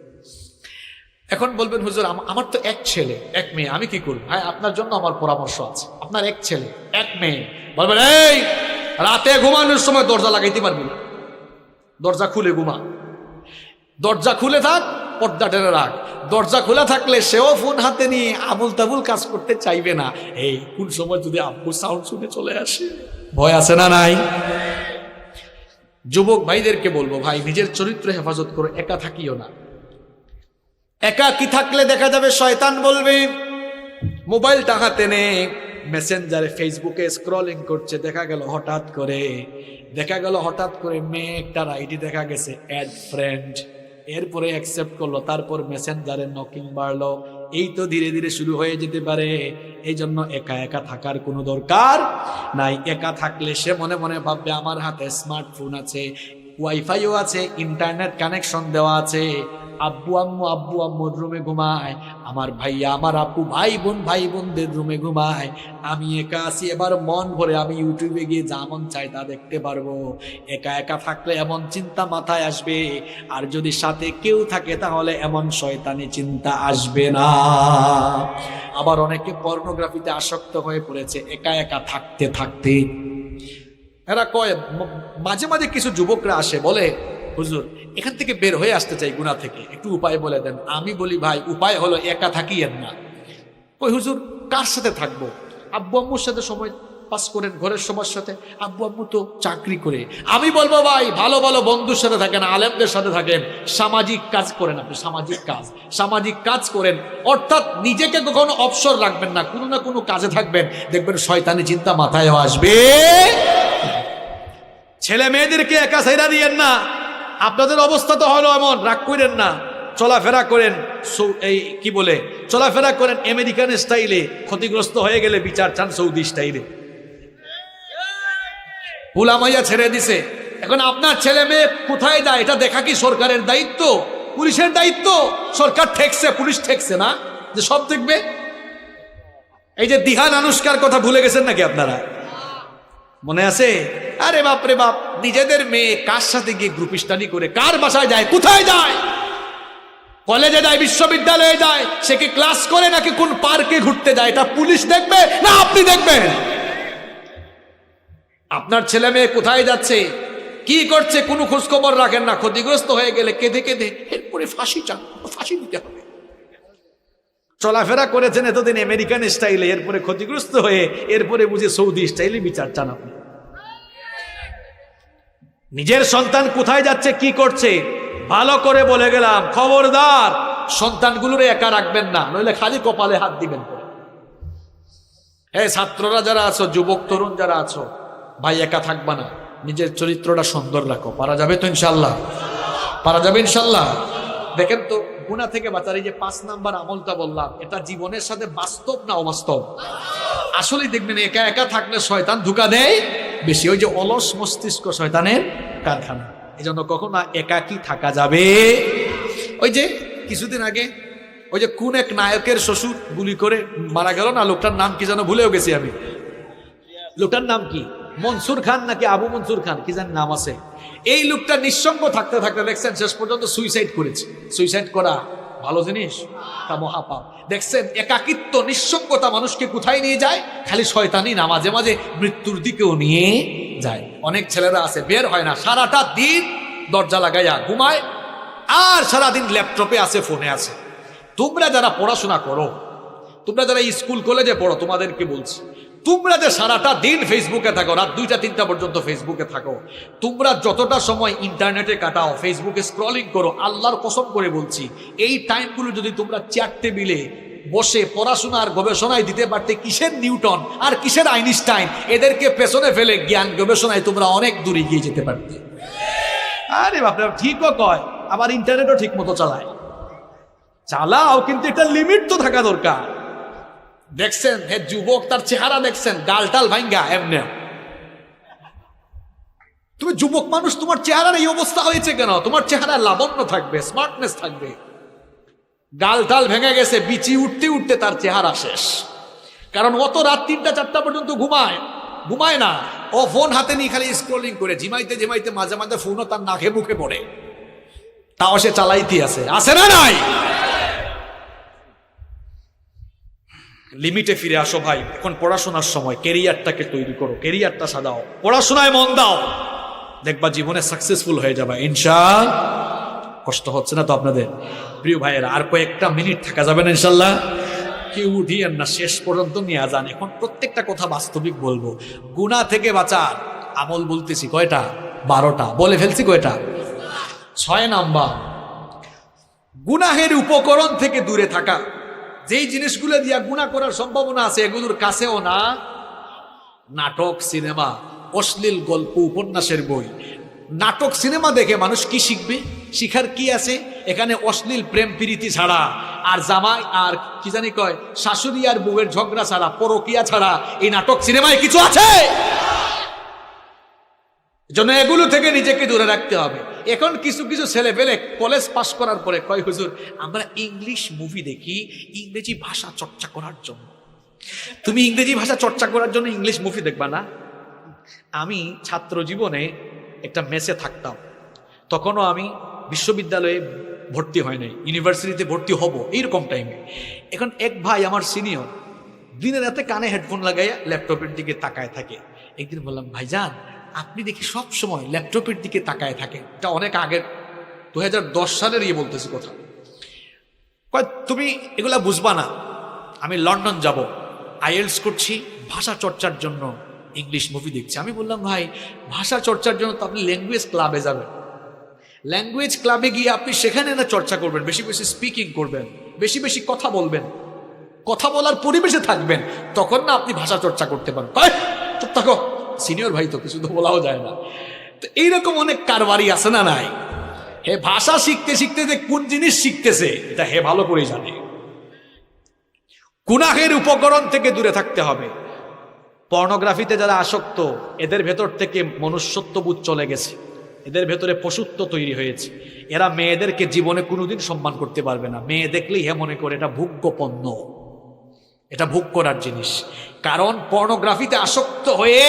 এখন বলবেন হুজুর আমার তো এক ছেলে এক মেয়ে, আমি কি করব? ভাই আপনার জন্য আমার পরামর্শ আছে। আপনার এক ছেলে এক মেয়ে, বলবেন এই রাতে ঘুমানোর সময় দরজা লাগাইতে পারবি না, দরজা খুলে ঘুমা, দরজা খুলে থাক, পর্দা টেনে রাখ। দরজা খোলা থাকলে সেও ফোন হাতে নিয়ে আবুল তাবুল কাজ করতে চাইবে না। এই কোন সময় যদি আব্বু সাউন্ড শুনে চলে আসে, ভয় আছে না নাই? যুবক ভাইদেরকে বলবো, ভাই নিজের চরিত্র হেফাজত করো, একা থাকিও না। একাকী থাকলে দেখা যাবে শয়তান বলবে, মোবাইলটা হাতে নে, মেসেঞ্জারে ফেসবুকে স্ক্রলিং করছে, দেখা গেল হঠাৎ করে মেয়ে একটা আইডি দেখা গেছে অ্যাড ফ্রেন্ড, এরপরে অ্যাকসেপ্ট করলো, তারপর মেসেঞ্জারে নকিং বাড়লো। এই তো ধীরে ধীরে শুরু হয়ে যেতে পারে। এই জন্য একা একা থাকার কোনো দরকার নাই। একা থাকলে সে মনে মনে ভাববে আমার হাতে স্মার্টফোন আছে, ওয়াইফাইও আছে, ইন্টারনেট কানেকশন দেওয়া আছে, আব্বু আম্মুর রুমে ঘুমায়, আমার ভাইয়া আমার আপু ভাই বোনদের রুমে ঘুমায়, আমি একা আছি, এবার মন ভরে আমি ইউটিউবে গিয়ে যা মন চাই তা দেখতে পারবো। একা একা থাকলে এমন চিন্তা মাথায় আসবে, আর যদি সাথে কেউ থাকে তাহলে এমন শয়তানি চিন্তা আসবে না। আবার অনেকে পর্নোগ্রাফিতে আসক্ত হয়ে পড়েছে একা একা থাকতে থাকতে। এরা কয়, মাঝে মাঝে কিছু যুবকরা আসে বলে, হুজুর এখান থেকে বের হয়ে আসতে চাই গুনাহ থেকে, একটু উপায় বলে দেন। আমি বলি ভাই উপায় হলো একা থাকিয়েন না। কই হুজুর কার সাথে থাকবো? আব্বু আম্মুর সাথে সময় পাস করেন, ঘরের সবার সাথে, আব্বু আম্মু তো চাকরি করে। আমি বলবো ভাই ভালো ভালো বন্ধুর সাথে থাকেন, আলেমদের সাথে থাকেন, সামাজিক কাজ করেন, আপনি সামাজিক কাজ করেন, অর্থাৎ নিজেকে কখনো অবসর রাখবেন না, কোনো না কোনো কাজে থাকবেন, দেখবেন শয়তানি চিন্তা মাথায় আসবে। ছেলে মেয়েদেরকে একা ছাইরা দিয়েন না। আপনাদের অবস্থা তো হলো এমন, রাগ করেন না, চলাফেরা করেন চলাফেরা করেন আমেরিকান স্টাইলে, ক্ষতিগ্রস্ত হয়ে গেলে বিচার চান সৌদি স্টাইলে। উলামাইয়া ছেড়ে দিছে, এখন আপনার ছেলে মেয়ে কোথায় যায় এটা দেখা কি সরকারের দায়িত্ব? পুলিশের দায়িত্ব? সরকার ঠেকছে, পুলিশ ঠেকছে না যে সব দেখবে? এই যে দিহান আনুষ্কার কথা ভুলে গেছেন নাকি আপনারা? মনে আছে? আরে বাপ রে বাপ, নিজেদের মেয়ে কার সাথে গিয়ে গ্রুপ স্টাডি করে, কার বাসায় যায়, কোথায় যায়, কলেজে যায়, বিশ্ববিদ্যালয়ে যায়, সে কি ক্লাস করে নাকি কোন পার্কে ঘুরতে যায়, এটা পুলিশ দেখবে না আপনি দেখবেন? আপনার ছেলে মেয়ে কোথায় যাচ্ছে, কি করছে, কোনো খোঁজ খবর রাখেন না। ক্ষতিগ্রস্ত হয়ে গেলে কেঁদে কেঁদে এরপরে ফাঁসি দিতে হবে। চলাফেরা করেছেন এতদিন আমেরিকান স্টাইলে, এরপরে ক্ষতিগ্রস্ত হয়ে এরপরে বুঝে সৌদি স্টাইলে বিচার চান আপনি। নিজের সন্তান কোথায় যাচ্ছে, কি করছে, ভালো করে বলে গেলাম, খবরদার সন্তানগুলোরে একা রাখবেন না, নইলে খালি কপালে হাত দিবেন। ছাত্ররা যারা আছো, যুবক তরুণ যারা আছো, ভাই একা থাকবা না, নিজের চরিত্রটা সুন্দর রাখো। পারা যাবে তো ইনশাল্লাহ? পারা যাবে ইনশাল্লাহ? দেখেন তো, গুনাহ থেকে বাঁচার এই যে 5 নাম্বার আমলটা বললাম, এটা জীবনের সাথে বাস্তব না অবাস্তব? আসলে দেখবেন একা একা থাকলে শয়তান ধোঁকা দেয় বেশি। ওই যে অলস মস্তিষ্ক শয়তানের কারখানা। এই জন্য কখনো একাকী থাকা যাবে। ওই যে কিছুদিন আগে ওই যে কোন এক নায়কের শ্বশুর গুলি করে মারা গেল না, লোকটার নাম কি যেন ভুলেও গেছি আমি। লোকটার নাম কি, মনসুর খান নাকি আবু মনসুর খান, কি জানি নাম আছে। এই লোকটা নিঃসঙ্গ থাকতে থাকতে দেখছেন শেষ পর্যন্ত সুইসাইড করেছে। সুইসাইড করা ভালো জিনিস? তা মহাপাপ। দেখছেন একাকিত্ব, নিঃসঙ্গতা মানুষকে কোথায় নিয়ে যায়? খালি শয়তানি না, মাঝে মাঝে মৃত্যুর দিকেও নিয়ে যায়। অনেক ছেলেরা আছে বের হয় না, সারাটা দিন দরজা লাগাইয়া ঘুমায়, আর সারাদিন ল্যাপটপে আছে, ফোনে আছে। তোমরা যারা পড়াশোনা করো, তোমরা যারা স্কুল কলেজে পড়ো, তোমাদেরকে বলছি, তোমরা যে সারাটা দিন ফেসবুকে থাকো, রাত 2টা-3টা পর্যন্ত ফেসবুকে থাকো, তোমরা যতটা সময় ইন্টারনেটে কাটাও, ফেসবুকে স্ক্রলিং করো, আল্লাহর কসম করে বলছি, এই টাইমগুলো যদি তোমরা চেয়ার টেবিলে বসে পড়াশোনার গবেষণায় দিতে পারতে, কিসের নিউটন আর কিসের আইনস্টাইন, এদেরকে পেছনে ফেলে জ্ঞান গবেষণায় তোমরা অনেক দূরে গিয়ে যেতে পারতে। আরে বাপরে, ঠিকও কয়, আবার ইন্টারনেটও ঠিক মতো চালাও, কিন্তু একটা লিমিট তো থাকা দরকার। দেখছেন হে যুবক, তার চেহারা দেখছেন, গালটাল ভাঙ্গা এমনি। তুমি যুবক মানুষ, তোমার চেহারার এই অবস্থা হয়েছে কেন? তোমার চেহারা লাবণ্য থাকবে, স্মার্টনেস থাকবে, গালটাল ভেঙে গেছে, বিচি উঠতে উঠতে তার চেহারা শেষ। কারণ অত রাত 3টা-4টা পর্যন্ত ঘুমায় না, ও ফোন হাতে নিয়ে খালি স্ক্রলিং করে, ঝিমাইতে মাঝে মাঝে ফোনও তার নাকে মুখে পড়ে, তাও সে চালাইতে আছে না নাই? লিমিটে ফিরে আসো ভাই, এখন পড়াশোনার সময়, ক্যারিয়ারটাকে তৈরি করো, ক্যারিয়ারটা সাজাও, পড়াশোনায় মন দাও, দেখবা জীবনে সাকসেসফুল হয়ে যাবে ইনশাআল্লাহ। কষ্ট হচ্ছে না তো আপনাদের? প্রিয় ভাইয়েরা, আর কয়েকটা মিনিট থাকা যাবে না ইনশাল্লাহ? কেউ উঠিয়েন না, শেষ পর্যন্ত নিয়ে যান। এখন প্রত্যেকটা কথা বাস্তবিক বলবো। গুনাহ থেকে বাঁচার আমল বলতেছি কয়টা? 12টা বলে ফেলছি। কয়টা? 6 নাম্বার, গুনাহের উপকরণ থেকে দূরে থাকা, যেই জিনিসগুলো দিয়া গুনাহ করার সম্ভাবনা আছে এগুলোর কাছেও না। নাটক, সিনেমা, অশ্লীল গল্প, উপন্যাসের বই। নাটক সিনেমা দেখে মানুষ কি শিখবে? শিখার কি আছে এখানে? অশ্লীল প্রেম প্রীতি ছাড়া, আর জামাই আর কি জানি কয় শাশুড়ি আর বউয়ের ঝগড়া ছাড়া, পরকিয়া ছাড়া এই নাটক সিনেমায় কিছু আছে? জন্য এগুলো থেকে নিজেকে দূরে রাখতে হবে। এখন কিছু কিছু ছেলে পেলে কলেজ পাশ করার পরে কয়, হুজুর আমরা ইংলিশ মুভি দেখি ইংরেজি ভাষা চর্চা করার জন্য। তুমি ইংরেজি ভাষা চর্চা করার জন্য ইংলিশ মুভি দেখবা না? আমি ছাত্র জীবনে একটা মেসে থাকতাম, তখনও আমি বিশ্ববিদ্যালয়ে ভর্তি হয় নাই, ইউনিভার্সিটিতে ভর্তি হব এইরকম টাইমে। এখন এক ভাই আমার সিনিয়র দিনে রাতে কানে হেডফোন লাগাইয়া ল্যাপটপের দিকে তাকায় থাকে। একদিন বললাম, ভাইজান আপনি দেখি সব সময় ল্যাপটপের দিকে তাকায় থাকেন। এটা অনেক আগের 2010 সালের বলতেছি কথা। কয় তুমি এগুলা বুঝবা না, আমি লন্ডন যাব, আইএলটিএস করছি, ভাষা চর্চার জন্য ইংলিশ মুভি দেখছি। আমি বললাম, ভাই ভাষা চর্চার জন্য তো আপনি ল্যাঙ্গুয়েজ ক্লাবে যাবেন, ল্যাঙ্গুয়েজ ক্লাবে গিয়ে আপনি সেখানে না চর্চা করবেন, বেশি বেশি স্পিকিং করবেন, বেশি বেশি কথা বলবেন, কথা বলার পরিবেশে থাকবেন, তখন না আপনি ভাষা চর্চা করতে পারবেন। চুপ থাকো, সিনিয়র ভাই তো কিছু তো বলাও যায় না। তো এইরকম অনেক কারবারি আছে না নাই? হে ভাষা শিখতে শিখতে যে কোন জিনিস শিখতেছে এটা হে ভালো করে জানে। গুনাহের উপকরণ থেকে দূরে থাকতে হবে। পর্নোগ্রাফিতে যারা আসক্ত এদের ভেতর থেকে মনুষ্যত্ববোধ চলে গেছে, এদের ভেতরে পশুত্ব তৈরি হয়েছে। এরা মেয়েদেরকে জীবনে কোনোদিন সম্মান করতে পারবে না। মেয়ে দেখলেই হে মনে করে এটা ভোগ্য পণ্য, এটা ভোগ করার জিনিস। কারণ পর্নোগ্রাফিতে আসক্ত হয়ে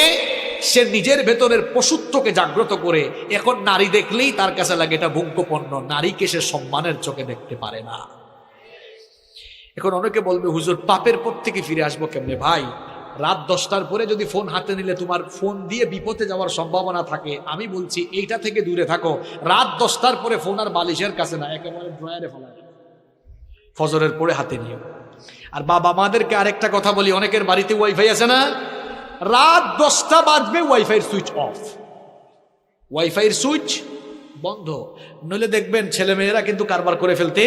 সে নিজের ভেতরের পশুত্বকে জাগ্রত করে এখন নারী দেখলেই তার কাছে লাগে এটা ভোগ্য পণ্য। নারীকে সে সম্মানের চোখে দেখতে পারে না। এখন অনেকে বলবে, হুজুর পাপের পথ থেকে ফিরে আসবো কেমনে? ভাই রাত 10টার পরে যদি ফোন হাতে নিলে তোমার ফোন দিয়ে বিপদে যাওয়ার সম্ভাবনা থাকে। আমি বলছি এইটা থেকে দূরে থাকো। রাত 10টার পরে ফোন আর বালিশের কাছে না, একেবারে ড্রয়ারে ফেলা, ফজরের পরে হাতে নিও। আর বাবা মাদেরকে আরেকটা কথা বলি, অনেকের বাড়িতে ওয়াইফাই আছে না, রাত 10টা বাজবে ওয়াইফাইয়ের সুইচ অফ, ওয়াইফাইয়ের সুইচ বন্ধ, নইলে দেখবেন ছেলে মেয়েরা কিন্তু কারবার করে ফেলতে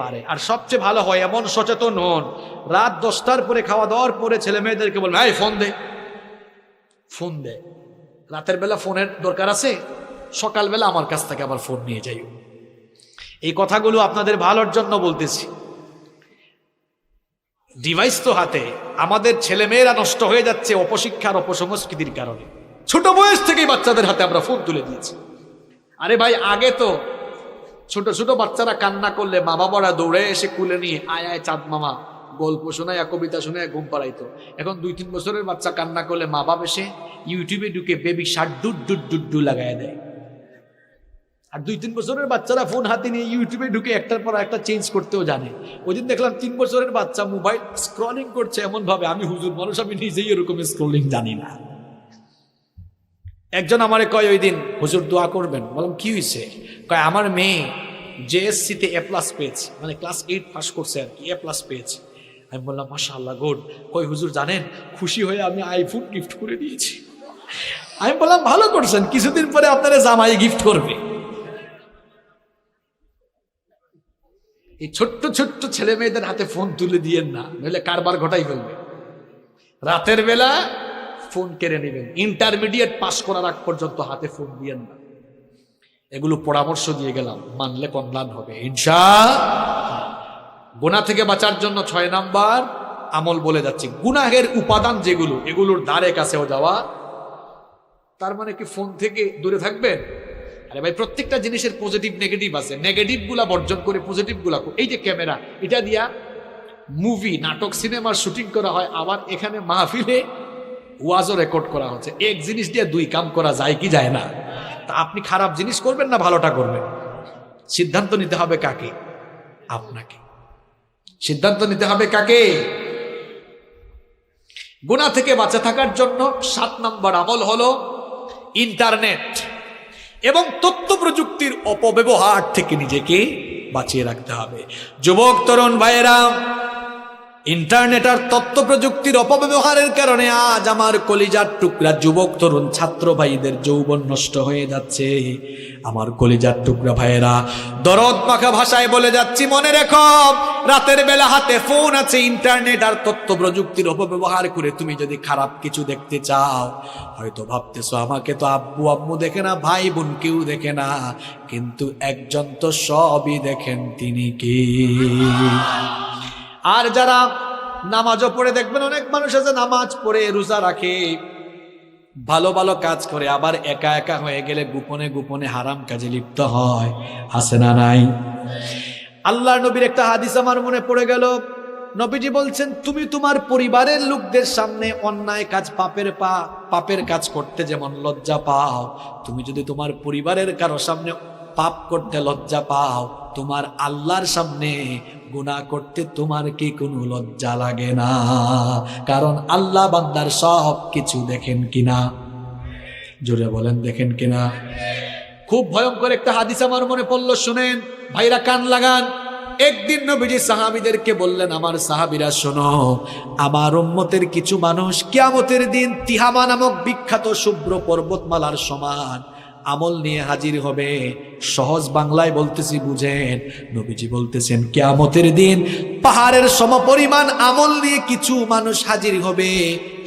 পারে। আর সবচেয়ে ভালো হয় এমন সচেতন হন, রাত 10টার পরে খাওয়া দাওয়ার পরে ছেলে মেয়েদেরকে বলবেন, এই ফোন দে, ফোন দে। রাতের বেলা ফোনের দরকার আছে, সকালবেলা আমার কাছ থেকে আবার ফোন নিয়ে যাইও। এই কথাগুলো আপনাদের ভালোর জন্য বলতেছি। ডিভাইস তো হাতে, আমাদের ছেলে মেয়েরা নষ্ট হয়ে যাচ্ছে অপশিক্ষার অপসংস্কৃতির কারণে। ছোট বয়স থেকেই বাচ্চাদের হাতে আমরা ফোন তুলে দিয়েছি। আরে ভাই আগে তো ছোট ছোট বাচ্চারা কান্না করলে মা বাবারা দৌড়ে এসে কুলে নিয়ে আয় আয় চাঁদ মামা গল্প শোনায়, কবিতা শোনায় ঘুম পাড়াইতো। এখন 2-3 বছরের বাচ্চা কান্না করলে মা বাবা এসে ইউটিউবে ঢুকে baby shirt dude dude dude do লাগায় দেয়। আর 2-3 বছরের বাচ্চারা ফোন হাতে নিয়ে ইউটিউবে ঢুকে একটার পর একটা চেঞ্জ করতেও জানে। ওই দিন দেখলাম 3 বছরের বাচ্চা মোবাইল স্ক্রলিং করছে এমন ভাবে, আমি হুজুর মানুষ, আমি নিজেই এরকম স্ক্রলিং জানি না। একজন আমারে কয় ওই দিন, হুজুর দোয়া করবেন। বললাম কি হয়েছে? কয় আমার মেয়ে জেএসসিতে A+ পেয়েছে, মানে ক্লাস 8 পাস করছে আর কি, A+ পেয়েছে। আমি বললাম মাশাআল্লাহ গুড। কই হুজুর জানেন খুশি হয়ে আমি আইফোন গিফট করে দিয়েছি। আমি বললাম ভালো করছেন, কিছুদিন পরে আপনারা জামাই গিফট করবে। এই ছোট্ট ছোট্ট ছেলে মেয়েদের হাতে ফোন তুলে দিয়েন না, নইলে কারবার ঘটাই ফেলবে। রাতের বেলা ফোন কেড়ে নেবেন, ইন্টারমিডিয়েট পাস করার আগ পর্যন্ত হাতে ফোন দিয়েন না। এগুলো পরামর্শ দিয়ে গেলাম, মানলে কল্যাণ হবে ইনশাআল্লাহ। গুনাহ থেকে বাঁচার জন্য 6 নাম্বার আমল বলে যাচ্ছি। গুনাহের উপাদান যেগুলো, এগুলোর ধারে কাছেও যাওয়া। তার মানে কি ফোন থেকে দূরে থাকবেন? আরে ভাই প্রত্যেকটা জিনিসের পজিটিভ নেগেটিভ আছে, নেগেটিভ গুলা বর্জন করে পজিটিভ গুলা। এই যে ক্যামেরা, এটা দিয়া মুভি নাটক সিনেমার শুটিং করা হয়, আবার এখানে মাহফিলে ওয়াজও রেকর্ড করা হচ্ছে। এক জিনিস দিয়ে 2 কাম করা যায় কি যায় না? তা আপনি খারাপ জিনিস করবেন না ভালোটা করবেন? সিদ্ধান্ত নিতে হবে কাকে? আপনাকে সিদ্ধান্ত নিতে হবে কাকে? গুনাহ থেকে বাঁচা থাকার জন্য 7 নম্বর আমল হলো ইন্টারনেট এবং তথ্য প্রযুক্তির অপব্যবহার থেকে নিজেকে বাঁচিয়ে রাখতে হবে। যুবক তরুণ ভাইয়েরা, ইন্টারনেট আর তথ্য প্রযুক্তির অপব্যবহারের কারণে আজ আমার কলিজার টুকরা যুবক তরুণ ছাত্র ভাইদের যৌবন নষ্ট হয়ে যাচ্ছে। আমার কলিজার টুকরা ভাইয়েরা, দরদ মাখা ভাষায় বলে যাচ্ছি, মনে রেখো, রাতের বেলা হাতে ফোন আছে, ইন্টারনেট আর তথ্য প্রযুক্তির অপব্যবহার করে তুমি যদি খারাপ কিছু দেখতে চাও, হয়তো ভাবতেছো আমাকে তো আব্বু আম্মু দেখে না, ভাই বোন কেউ দেখে না, কিন্তু একজন তো সবই দেখেন, তিনি কি? আর যারা নামাজও পড়ে, দেখবেন অনেক মানুষ আছে নামাজ পড়ে রোজা রাখে, ভালো ভালো কাজ করে, আবার একা একা হয়ে গেলে গোপনে গোপনে হারাম কাজে লিপ্ত হয়, আছে না নাই? আল্লাহর নবীর একটা হাদিস আমার মনে পড়ে গেল। নবীজি বলছেন, তুমি তোমার পরিবারের লোকদের সামনে অন্যায় কাজ, পাপের কাজ করতে যেমন লজ্জা পাও, তুমি যদি তোমার পরিবারের কারো সামনে পাপ করতে লজ্জা পাও, তোমার আল্লাহর সামনে গুনাহ করতে তোমার কি কোনো লজ্জা লাগে না? কারণ আল্লাহ বান্দার সব কিছু দেখেন কিনা, জোরে বলেন দেখেন কিনা। খুব ভয়ঙ্কর একটা হাদিস আমার মনে পড়লো, শুনেন ভাইরা, কান লাগান। একদিন নবীজি সাহাবীদেরকে বললেন, আমার সাহাবীরা শোনো, আমার উম্মতের কিছু মানুষ কিয়ামতের দিন তিহামা নামক বিখ্যাত শুভ্র পর্বতমালার সমান আমল নিয়ে হাজির হবে। সহজ বাংলায় বলতেছি, বুঝেন। নবীজি বলতেছেন, কিয়ামতের দিন পাহাড়ের সমপরিমাণ আমল নিয়ে কিছু মানুষ হাজির হবে।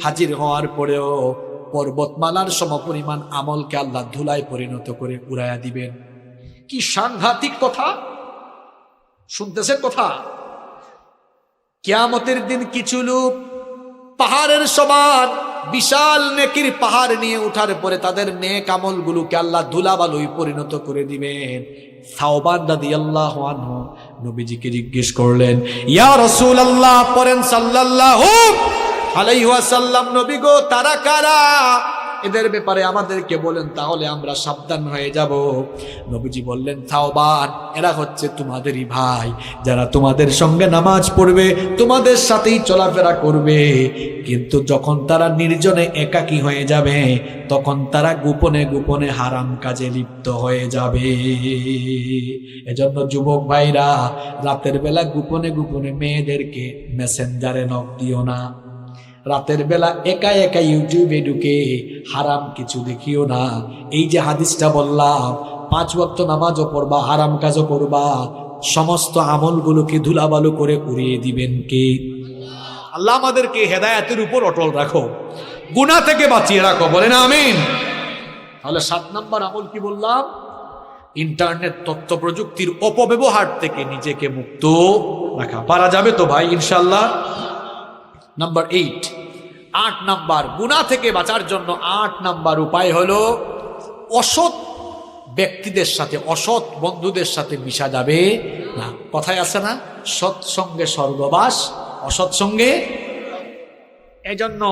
হাজির হওয়ার পরেও পর্বতমালার সমপরিমাণ আমলকে আল্লাহ ধুলায় পরিণত করে উড়াইয়া দিবেন। কি সাংঘাতিক কথা শুনতেছেন কথা। কিয়ামতের দিন কিছু লোক পাহাড়ের সমান বিশাল নেকির পাহাড় নিয়ে উঠার পরে তাদের নেক আমলগুলোকে আল্লাহ ধুলাবালুয় পরিণত করে দিবেন। সাওবান রাদিয়াল্লাহু আনহু নবীজিকে জিজ্ঞেস করলেন, ইয়া রাসূলুল্লাহ, পড়েন সাল্লাল্লাহু আলাইহি ওয়াসাল্লাম, নবী গো, তারা কারা? এদের ব্যাপারে আমাদেরকে বলেন, তাহলে আমরা সাবধান হয়ে যাব। নবীজি বললেন, সাওবান, এরা হচ্ছে তোমাদেরই ভাই, যারা তোমাদের সঙ্গে নামাজ পড়বে, তোমাদের সাথেই চলাফেরা করবে, কিন্তু যখন তারা নির্জনে একাকী হয়ে যাবে, তখন তারা গোপনে গোপনে হারাম কাজে লিপ্ত হয়ে যাবে। এজন্য যুবক ভাইরা, রাতের বেলা গোপনে গোপনে মেয়েদেরকে মেসেঞ্জারে নক দিও না। রাতের বেলা একা একা ইউটিউবে ঢুকে হারাম কিছু দেখিও না। এই যে হাদিসটা বললাম, 5 ওয়াক্ত নামাজও পড়বা, হারাম কাজও করবা, সমস্ত আমলগুলোকে ধুলাবালু করে উড়িয়ে দিবেন কে? আল্লাহ আমাদেরকে হেদায়েতের উপর অটল রাখো, গুনাহ থেকে বাঁচিয়ে রাখো, বলেন আমিন। তাহলে 7 নম্বর আমল কি বললাম? ইন্টারনেট তথ্য প্রযুক্তির অপব্যবহার থেকে নিজেকে মুক্ত রাখা। পারা যাবে তো ভাই ইনশাআল্লাহ? নাম্বার 8 নাম্বার গুনাহ থেকে বাঁচার জন্য 8 নাম্বার উপায় হলো, অসৎ ব্যক্তিদের সাথে, অসৎ বন্ধুদের সাথে মিশা যাবে না। কথায় আছে না, সৎসঙ্গে স্বর্গবাস, অসৎ সঙ্গে। এজন্য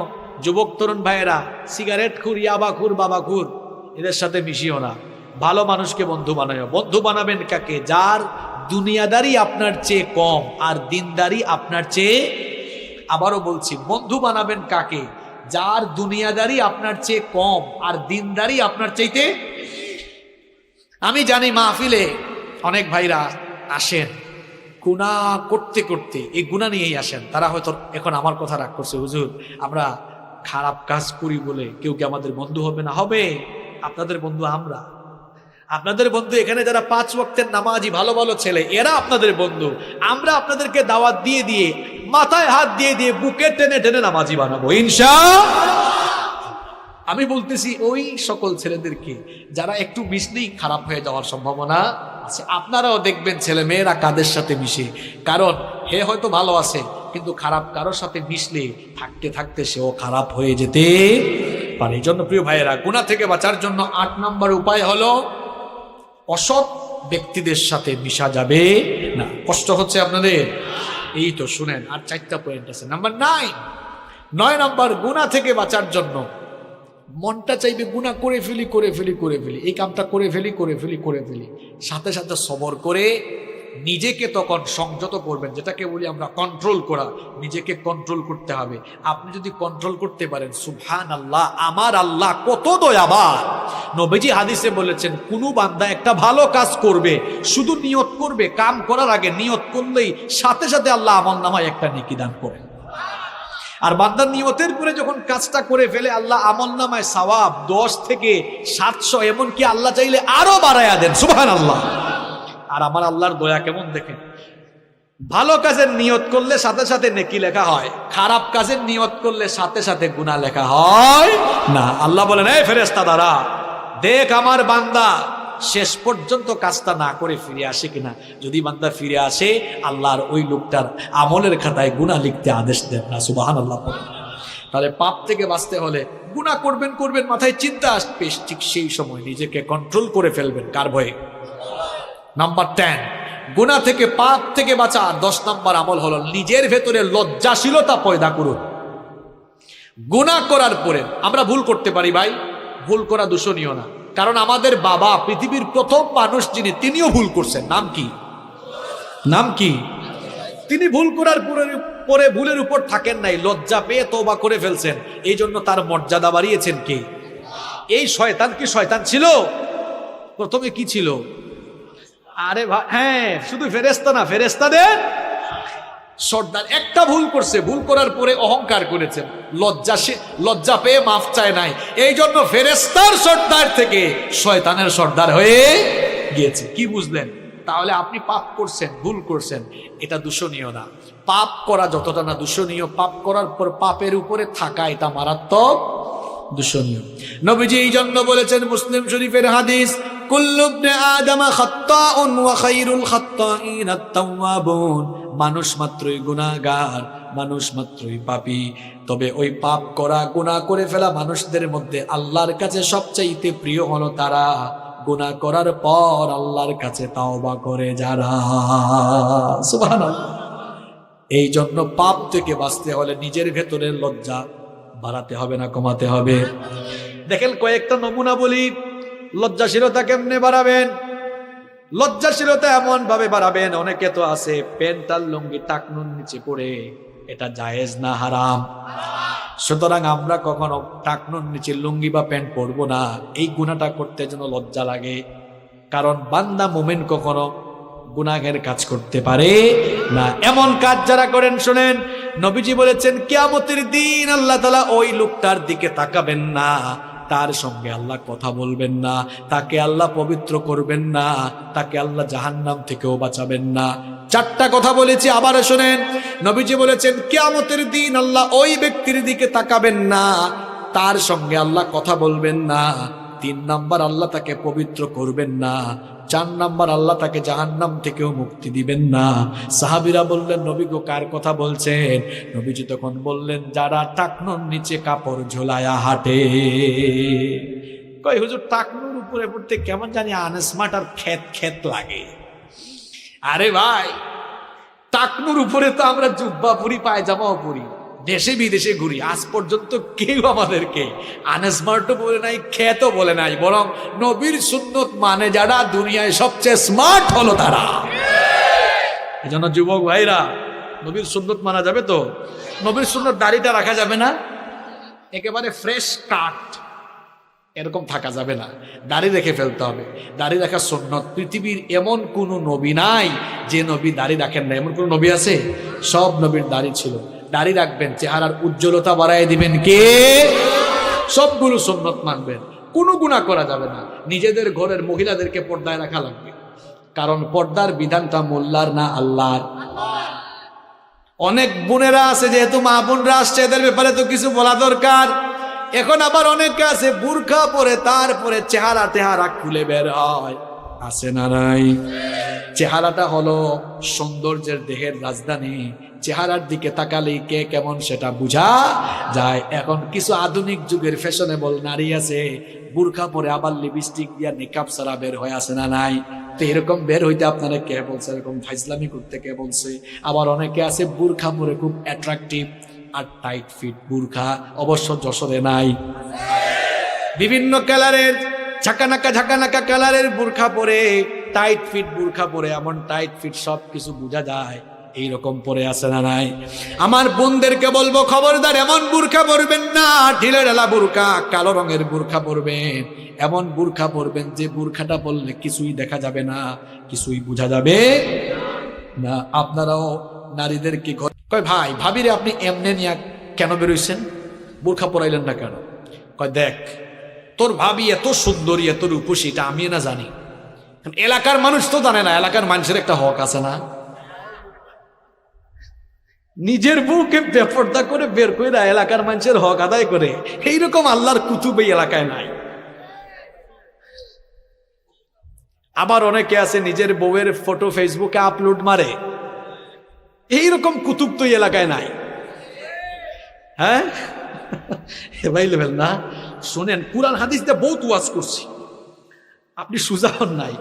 যুবক তরুণ ভাইয়েরা, সিগারেট খুর, ইয়াবাখুর, বাবাখুর, এদের সাথে মিশিও না। ভালো মানুষকে বন্ধু বানাও। বন্ধু বানাবেন কাকে? যার দুনিয়াদারি আপনার চেয়ে কম আর দিনদারি আপনার চেয়ে, আবারও বলছি, বন্ধু বানাবেন কাকে? যার দুনিয়াদারি আপনার চেয়ে কম আর দিনদারি আপনার চাইতে। আমি জানি মাহফিলে অনেক ভাইরা আসেন গুনাহ করতে করতে, এই গুনাহ নিয়েই আসেন। তারা হয়তো এখন আমার কথা রাগ করছে, হুজুর আমরা খারাপ কাজ করি বলে কেউ কি আমাদের বন্ধু হবে না? হবে। আপনাদের বন্ধু আমরা, আপনাদের বন্ধু এখানে যারা 5 ওয়াক্তের নামাজি ভালো ভালো ছেলে, এরা আপনাদের বন্ধু। আমরা আপনাদেরকে দাওয়াত দিয়ে দিয়ে, মাথায় হাত দিয়ে দিয়ে, বুকে টেনে টেনে নামাজি বানাবো ইনশাআল্লাহ। আমি বলতেছি ওই সকল ছেলেদেরকে যারা একটু মিশলেই খারাপ হয়ে যাওয়ার সম্ভাবনা আছে। আপনারাও দেখবেন ছেলে মেয়েরা কাদের সাথে মিশে, কারণ হে হয়তো ভালো আছে, কিন্তু খারাপ কারোর সাথে মিশলে থাকতে থাকতে সেও খারাপ হয়ে যেতে পারে। এই জন্য প্রিয় ভাইয়েরা, গুনাহ থেকে বাঁচার জন্য 8 নম্বর উপায় হলো, অসৎ ব্যক্তিদের সাথে মিশা যাবে না। কষ্ট হচ্ছে আপনাদের? এই তো শুনেন, আর 4টা পয়েন্ট আছে। নাম্বার 9 নম্বর, গুনাহ থেকে বাঁচার জন্য মনটা চাইবে গুনাহ করে ফেলি, এই কামটা করে ফেলি, সাথে সাথে সবর করে নিজেকে তখন সংযত করবেন, যেটাকে বলি আমরা কন্ট্রোল করা। নিজেকে কন্ট্রোল করতে হবে। আপনি যদি কন্ট্রোল করতে পারেন, সুবহানাল্লাহ, আমার আল্লাহ কত দয়াবান। নবীজি হাদিসে বলেছেন, কোনো বান্দা একটা ভালো কাজ করবে, শুধু নিয়ত করবে, কাম করার আগে নিয়ত করলেই সাথে সাথে আল্লাহ আমলনামায় একটা নেকি দান করেন। আর বান্দার নিয়তের পরে যখন কাজটা করে ফেলে, আল্লাহ আমলনামায় সওয়াব 10 থেকে 700, এমনকি আল্লাহ চাইলে আরো বাড়ায়া দেন। সুবহানাল্লাহ। আর আমার আল্লাহর দয়া কেমন দেখেন, ভালো কাজের নিয়ত করলে সাথে সাথে নেকি লেখা হয়, খারাপ কাজের নিয়ত করলে সাথে সাথে গুনাহ লেখা হয় না। আল্লাহ বলেন, এই ফেরেশতা দ্বারা দেখ আমার বান্দা শেষ পর্যন্ত কাজটা না করে ফিরে আসে কিনা। যদি বান্দা ফিরে আসে, আল্লাহর ওই লোকটার আমলের খাতায় গুনাহ লিখতে আদেশ দেন না। সুবহানাল্লাহ। তাহলে পাপ থেকে বাঁচতে হলে গুনাহ করবেন করবেন, মাথায় চিন্তা আসবে, ঠিক সেই সময় নিজেকে কন্ট্রোল করে ফেলবেন। কার ভয়ে? নাম্বার 10, গুনাহ থেকে, পাপ থেকে বাঁচা 10 নম্বর আমল হলো নিজের ভেতরে লজ্জাশীলতা পয়দা করুন। গুনাহ করার পরে আমরা ভুল করতে পারি ভাই, ভুল করা দূষণীয় না। কারণ আমাদের বাবা পৃথিবীর প্রথম মানুষ যিনি, তিনিও ভুল করছেন। নাম কি? নাম কি? তিনি ভুল করার পরে ভুলের উপর থাকেন নাই, লজ্জা পেয়ে তওবা করে ফেলছেন। এই জন্য তার মর্যাদা বাড়িয়েছেন কে? এই শয়তান কি শয়তান ছিল? প্রথমে কি ছিল? আরে ভাই, হ্যাঁ, শুধু ফেরেশতা না, ফেরেশতাদের সর্দার। একটা ভুল করছে, ভুল করার পরে অহংকার করেছেন, লজ্জা পেয়ে মাফ চায় নাই। এই জন্য ফেরেশতার সর্দার থেকে শয়তানের সর্দার হয়ে গিয়েছে। কি বুঝলেন? তাহলে আপনি পাপ করছেন, ভুল করছেন, এটা দূষণীয় না। পাপ করা যতটা না দূষণীয়, পাপ করার পর পাপের উপরে থাকা এটা মারাত্মক দূষণীয়। নবীজি এই জন্য বলেছেন, মুসলিম শরীফের হাদিস, কুল্লু ইবনে আদম খাত্তাউন ওয়া খায়রুল খাত্তাইন আত-তাওয়াবুন। মানুষ মাত্রই গুনাহগার, মানুষ মাত্রই পাপী, তবে ওই পাপ করা, গুনাহ করে ফেলা মানুষদের মধ্যে আল্লাহর কাছে সবচাইতে প্রিয় হলো তারা গুনাহ করার পর আল্লাহর কাছে তাওবা করে যারা। সুবহানাল্লাহ। এই জন্য পাপ থেকে বাঁচতে হলে নিজের ভেতরের লজ্জা বাড়াতে হবে না কমাতে হবে। দেখেন কয়েকটা নমুনা বলি, লজ্জাশীলতা কেমনে বাড়াবেন। লজ্জাশীলতা এমন ভাবে বাড়াবেন, অনেকে তো আছে প্যান্ট আর লুঙ্গি টাকনুর নিচে পড়ে, এটা জায়েজ না, হারাম। সুতরাং আমরা কখনো টাকনুর নিচে লুঙ্গি বা প্যান্ট পরবো না। এই গুনাহটা করতে যেন লজ্জা লাগে, কারণ বান্দা মুমিন কখনো গুনাহের কাজ করতে পারে না। এমন কাজ যারা করেন, শুনেন, নবীজি বলেছেন কিয়ামতের দিন আল্লাহ তাআলা ওই লোকটার দিকে তাকাবেন না, তার সঙ্গে আল্লাহ কথা বলবেন না, তাকে আল্লাহ পবিত্র করবেন না, তাকে আল্লাহ জাহান্নাম থেকেও বাঁচাবেন না। 4টা কথা বলেছি, আবার শুনেন। নবীজি বলেছেন কিয়ামতের দিন আল্লাহ ওই ব্যক্তির দিকে তাকাবেন না, তার সঙ্গে আল্লাহ কথা বলবেন না। 3 নাম্বার, আল্লাহ তাকে পবিত্র করবেন না। 4 নাম্বার, আল্লাহ তাকে জাহান্নাম থেকেও মুক্তি দিবেন না। সাহাবীরা বললেন, নবী গো, কার কথা বলছেন? নবীজি তখন বললেন, যারা টাকনুর নিচে কাপড় ঝোলায়া হাঁটে। কই হুজুর, টাকনুর উপরে পড়তে কেমন জানি আনস্মার্ট আর খেত লাগে। আরে ভাই, টাকনুর উপরে তো আমরা জুব্বা পরি, পায়জামাও পরি, দেশে বিদেশে ঘুরি, আজ পর্যন্ত কেউ আমাদেরকে আনস্মার্টও বলে নাই, খ্যাতও বলে নাই। বরং নবীর সুন্নত মানে যারা, দুনিয়ায় সবচেয়ে স্মার্ট হলো তারা। এই জন্য যুবক ভাইরা, নবীর সুন্নত মানা যাবে তো? নবীর সুন্নত দাড়িটা রাখা যাবে না, একেবারে ফ্রেশ কাট এরকম থাকা যাবে না, দাড়ি রেখে ফেলতে হবে। দাড়ি রাখা সুন্নত। পৃথিবীর এমন কোন নবী নাই যে নবী দাড়ি রাখেন না। এমন কোন নবী আছে? সব নবীর দাড়ি ছিল। দাড়ি রাখবেন, চেহারার উজ্জ্বলতা বাড়ায় দিবেন কে? সবগুলো সুন্নত মানবেন, কোনো গুনাহ করা যাবে না। নিজেদের ঘরের মহিলাদেরকে পর্দায় রাখা লাগবে, কারণ পর্দার বিধানটা মোল্লার না, আল্লাহর। অনেক বোনেরা আছে, যেহেতু মা বোনরা আসছে, এদের ব্যাপারে তো কিছু বলা দরকার। এখন আবার অনেকে আছে বুরখা পরে, তারপরে চেহারা খুলে বের হয়, আছে না নাই? চেহারাটা হলো সৌন্দর্যের দেহের রাজধানী। চেহারার দিকে তাকালেই কে কেমন সেটা বোঝা যায়। এখন কিছু আধুনিক যুগের ফ্যাশনেবল নারী আছে, বুরখা পরে আবার লিপস্টিক দিয়া মেকআপ ছাড়া বের হয়ে, আসে না নাই? তো এরকম বের হইতে আপনারা কে বলছে? এরকম ফাইজলামি করতে কে বলছে? আবার অনেকে আছে বুরখা পরে খুব অ্যাট্রাকটিভ আর টাইট ফিট বুরখা, অবশ্য যশোরে নাই। বিভিন্ন কালারের ঝাঁকানাকা কালারের বুরখা পরে টাইট ফিট বুরখা পরে, এমন টাইট ফিট সব কিছু বোঝা যায়, এইরকম পরে আছে না নাই? আমার বোনদেরকে বলবো, খবরদার এমন বুরখা পরবেন না, ঢিলে ঢালা বুরখা, কালো রঙের বুরখা পরবেন। এমন বুরখা পরবেন যে বুরখাটা পরলে কিছুই দেখা যাবে না, কিছুই বোঝা যাবে না। আপনারাও নারীদেরকে কয়, ভাই ভাবিরে আপনি এমনে নিয়ে কেন বেরোইছেন, বুরখা পরাইলেন না কেন? কয়, দেখ তোর ভাবি এত সুন্দরী, এত রূপসী, এটা আমি না জানি, এলাকার মানুষ তো জানে না, এলাকার মানুষের একটা হক আছে না? নিজের বউকে বেপর্দা করে বের করে এলাকার মানুষের হক আদায় করে, এইরকম আল্লাহর কুতুব এই এলাকায় নাই। আবার অনেকে আছে নিজের বউয়ের ফটো ফেসবুকে আপলোড মারে, এইরকম কুতুব তো এই এলাকায় নাই। হ্যাঁ ভাই লেভেল না, শোনেন, কুরআন হাদিস দিয়ে বহুত ওয়াজ করছি, আপনি সোজা হন নাই।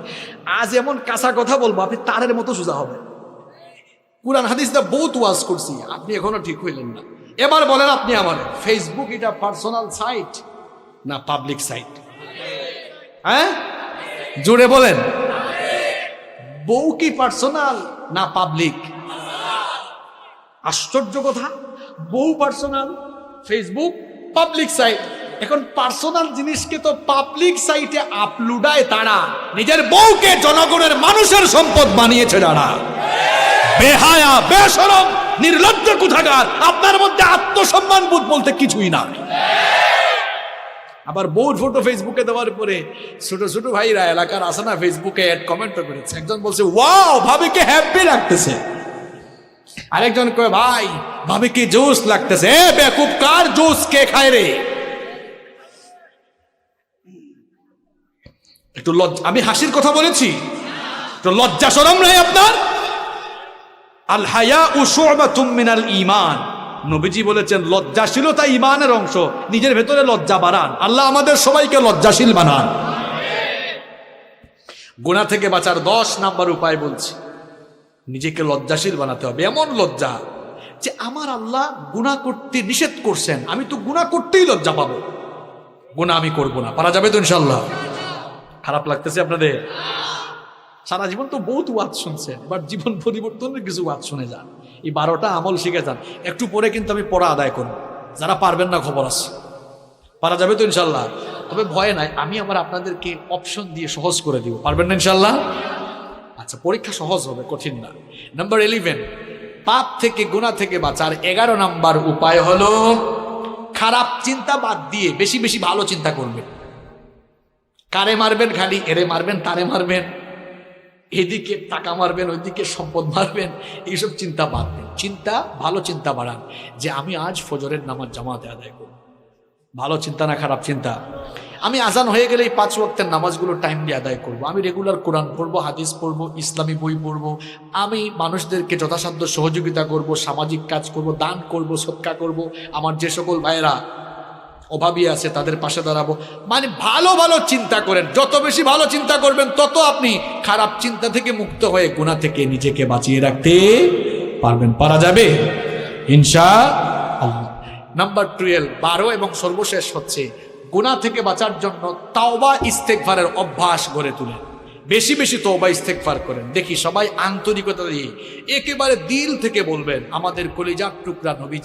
আজ এমন কাঁচা কথা বলবো, আপনি তারের মতো সোজা হবে। কুরআন হাদিস দিয়ে বহুত ওয়াজ করছি, আপনি এখনো ঠিক হইলেন না। এবার বলেন আপনি আমার, ফেসবুক এটা পার্সোনাল সাইট না পাবলিক সাইট? হ্যাঁ জোরে বলেন, বউ কি পার্সোনাল না পাবলিক? আশ্চর্য কথা, বউ পার্সোনাল, ফেসবুক পাবলিক সাইট। এখন পার্সোনাল জিনিসকে তো পাবলিক সাইটে আপলোডায় তারা, নিজের বউকে জনগণের মানুষের সম্পদ বানিয়েছে যারা। বেহায়া, বেশরম, নির্লজ্জ কোথাকার, আপনার মধ্যে আত্মসম্মান বোধ বলতে কিছুই না। আবার বউর ফটো ফেসবুকে দেওয়ার পরে ছোট ছোট ভাইরা এলাকার আছে না, ফেসবুকে অ্যাড কমেন্ট করেছে। একজন বলছে, ওয়াও ভাবিকে হ্যাপি লাগতেছে। আরেকজন কয়, ভাই ভাবিকে জোস লাগতেছে। এ বেকুব, কার জোস কে খায় রে? একটু লজ্জা, আমি হাসির কথা বলেছি, তো লজ্জা শরম নাই আপনার? আল হায়াউ শু'বাতুম মিনাল ঈমান, নবীজি বলেছেন লজ্জাশীলতা ঈমানের অংশ। নিজের ভেতরে লজ্জা বাড়ান, আল্লাহ আমাদের সবাইকে লজ্জাশীল বানান। গুনাহ থেকে বাঁচার 10 নাম্বার উপায় বলছি, নিজেকে লজ্জাশীল বানাতে হবে। এমন লজ্জা যে আমার আল্লাহ গুনাহ করতে নিষেধ করছেন, আমি তো গুনাহ করতেই লজ্জা পাবো, গুনাহ আমি করবো না। পারা যাবে তো ইনশাআল্লাহ? খারাপ লাগতেছে আপনাদের? সারা জীবন তো বহুত ওয়াজ শুনছেন, বাট জীবন পরিবর্তনের কিছু ওয়াজ শুনে যান, এই 12টা আমল শিখে যান। একটু পরে কিন্তু আমি পড়া আদায় করব, যারা পারবেন না খবর আছে। পারা যাবে তো ইনশাল্লাহ? তবে ভয় নাই, আমি আবার আপনাদেরকে অপশন দিয়ে সহজ করে দিব। পারবেন না ইনশাল্লাহ? আচ্ছা, পরীক্ষা সহজ হবে, কঠিন না। নাম্বার 11, পাপ থেকে, গুনাহ থেকে বাঁচার 11 নাম্বার উপায় হলো খারাপ চিন্তা বাদ দিয়ে বেশি বেশি ভালো চিন্তা করবেন। কারে মারবেন খালি, এরে মারবেন, তারে মারবেন, এদিকে টাকা মারবেন, ওইদিকে সম্পদ মারবেন, এইসব চিন্তা বাদ দেন। চিন্তা, ভালো চিন্তা বাড়ান, যে আমি আজ ফজরের নামাজ জামাতে আদায় করব। ভালো চিন্তা না খারাপ চিন্তা? আমি আজান হয়ে গেলে এই 5 ওয়াক্তের নামাজগুলো টাইম দিয়ে আদায় করব। আমি রেগুলার কোরআন পড়বো, হাদিস পড়বো, ইসলামী বই পড়বো, আমি মানুষদেরকে যথাসাধ্য সহযোগিতা করব, সামাজিক কাজ করব, দান করব, সদকা করব, আমার যে সকল ভাইয়েরা অভাবী আছে তাদের পাশে দাঁড়াবো। মানে ভালো ভালো চিন্তা করেন, যত বেশি ভালো চিন্তা করবেন তত আপনি খারাপ চিন্তা থেকে মুক্ত হয়ে গুনাহ থেকে নিজেকে বাঁচিয়ে রাখতে পারবেন। পারা যাবে ইনশাআল্লাহ। নাম্বার 12, 12 এবং সর্বশেষ হচ্ছে গুনাহ থেকে বাঁচার জন্য তাওবা ইস্তেগফারের অভ্যাস গড়ে তুলেন। বেশি বেশি তওবা ইস্তেগফার করেন। দেখি সবাই আন্তরিকতা দিয়ে একেবারে দিল থেকে বলবেন, আমাদের কলিজার টুকরা নবীজি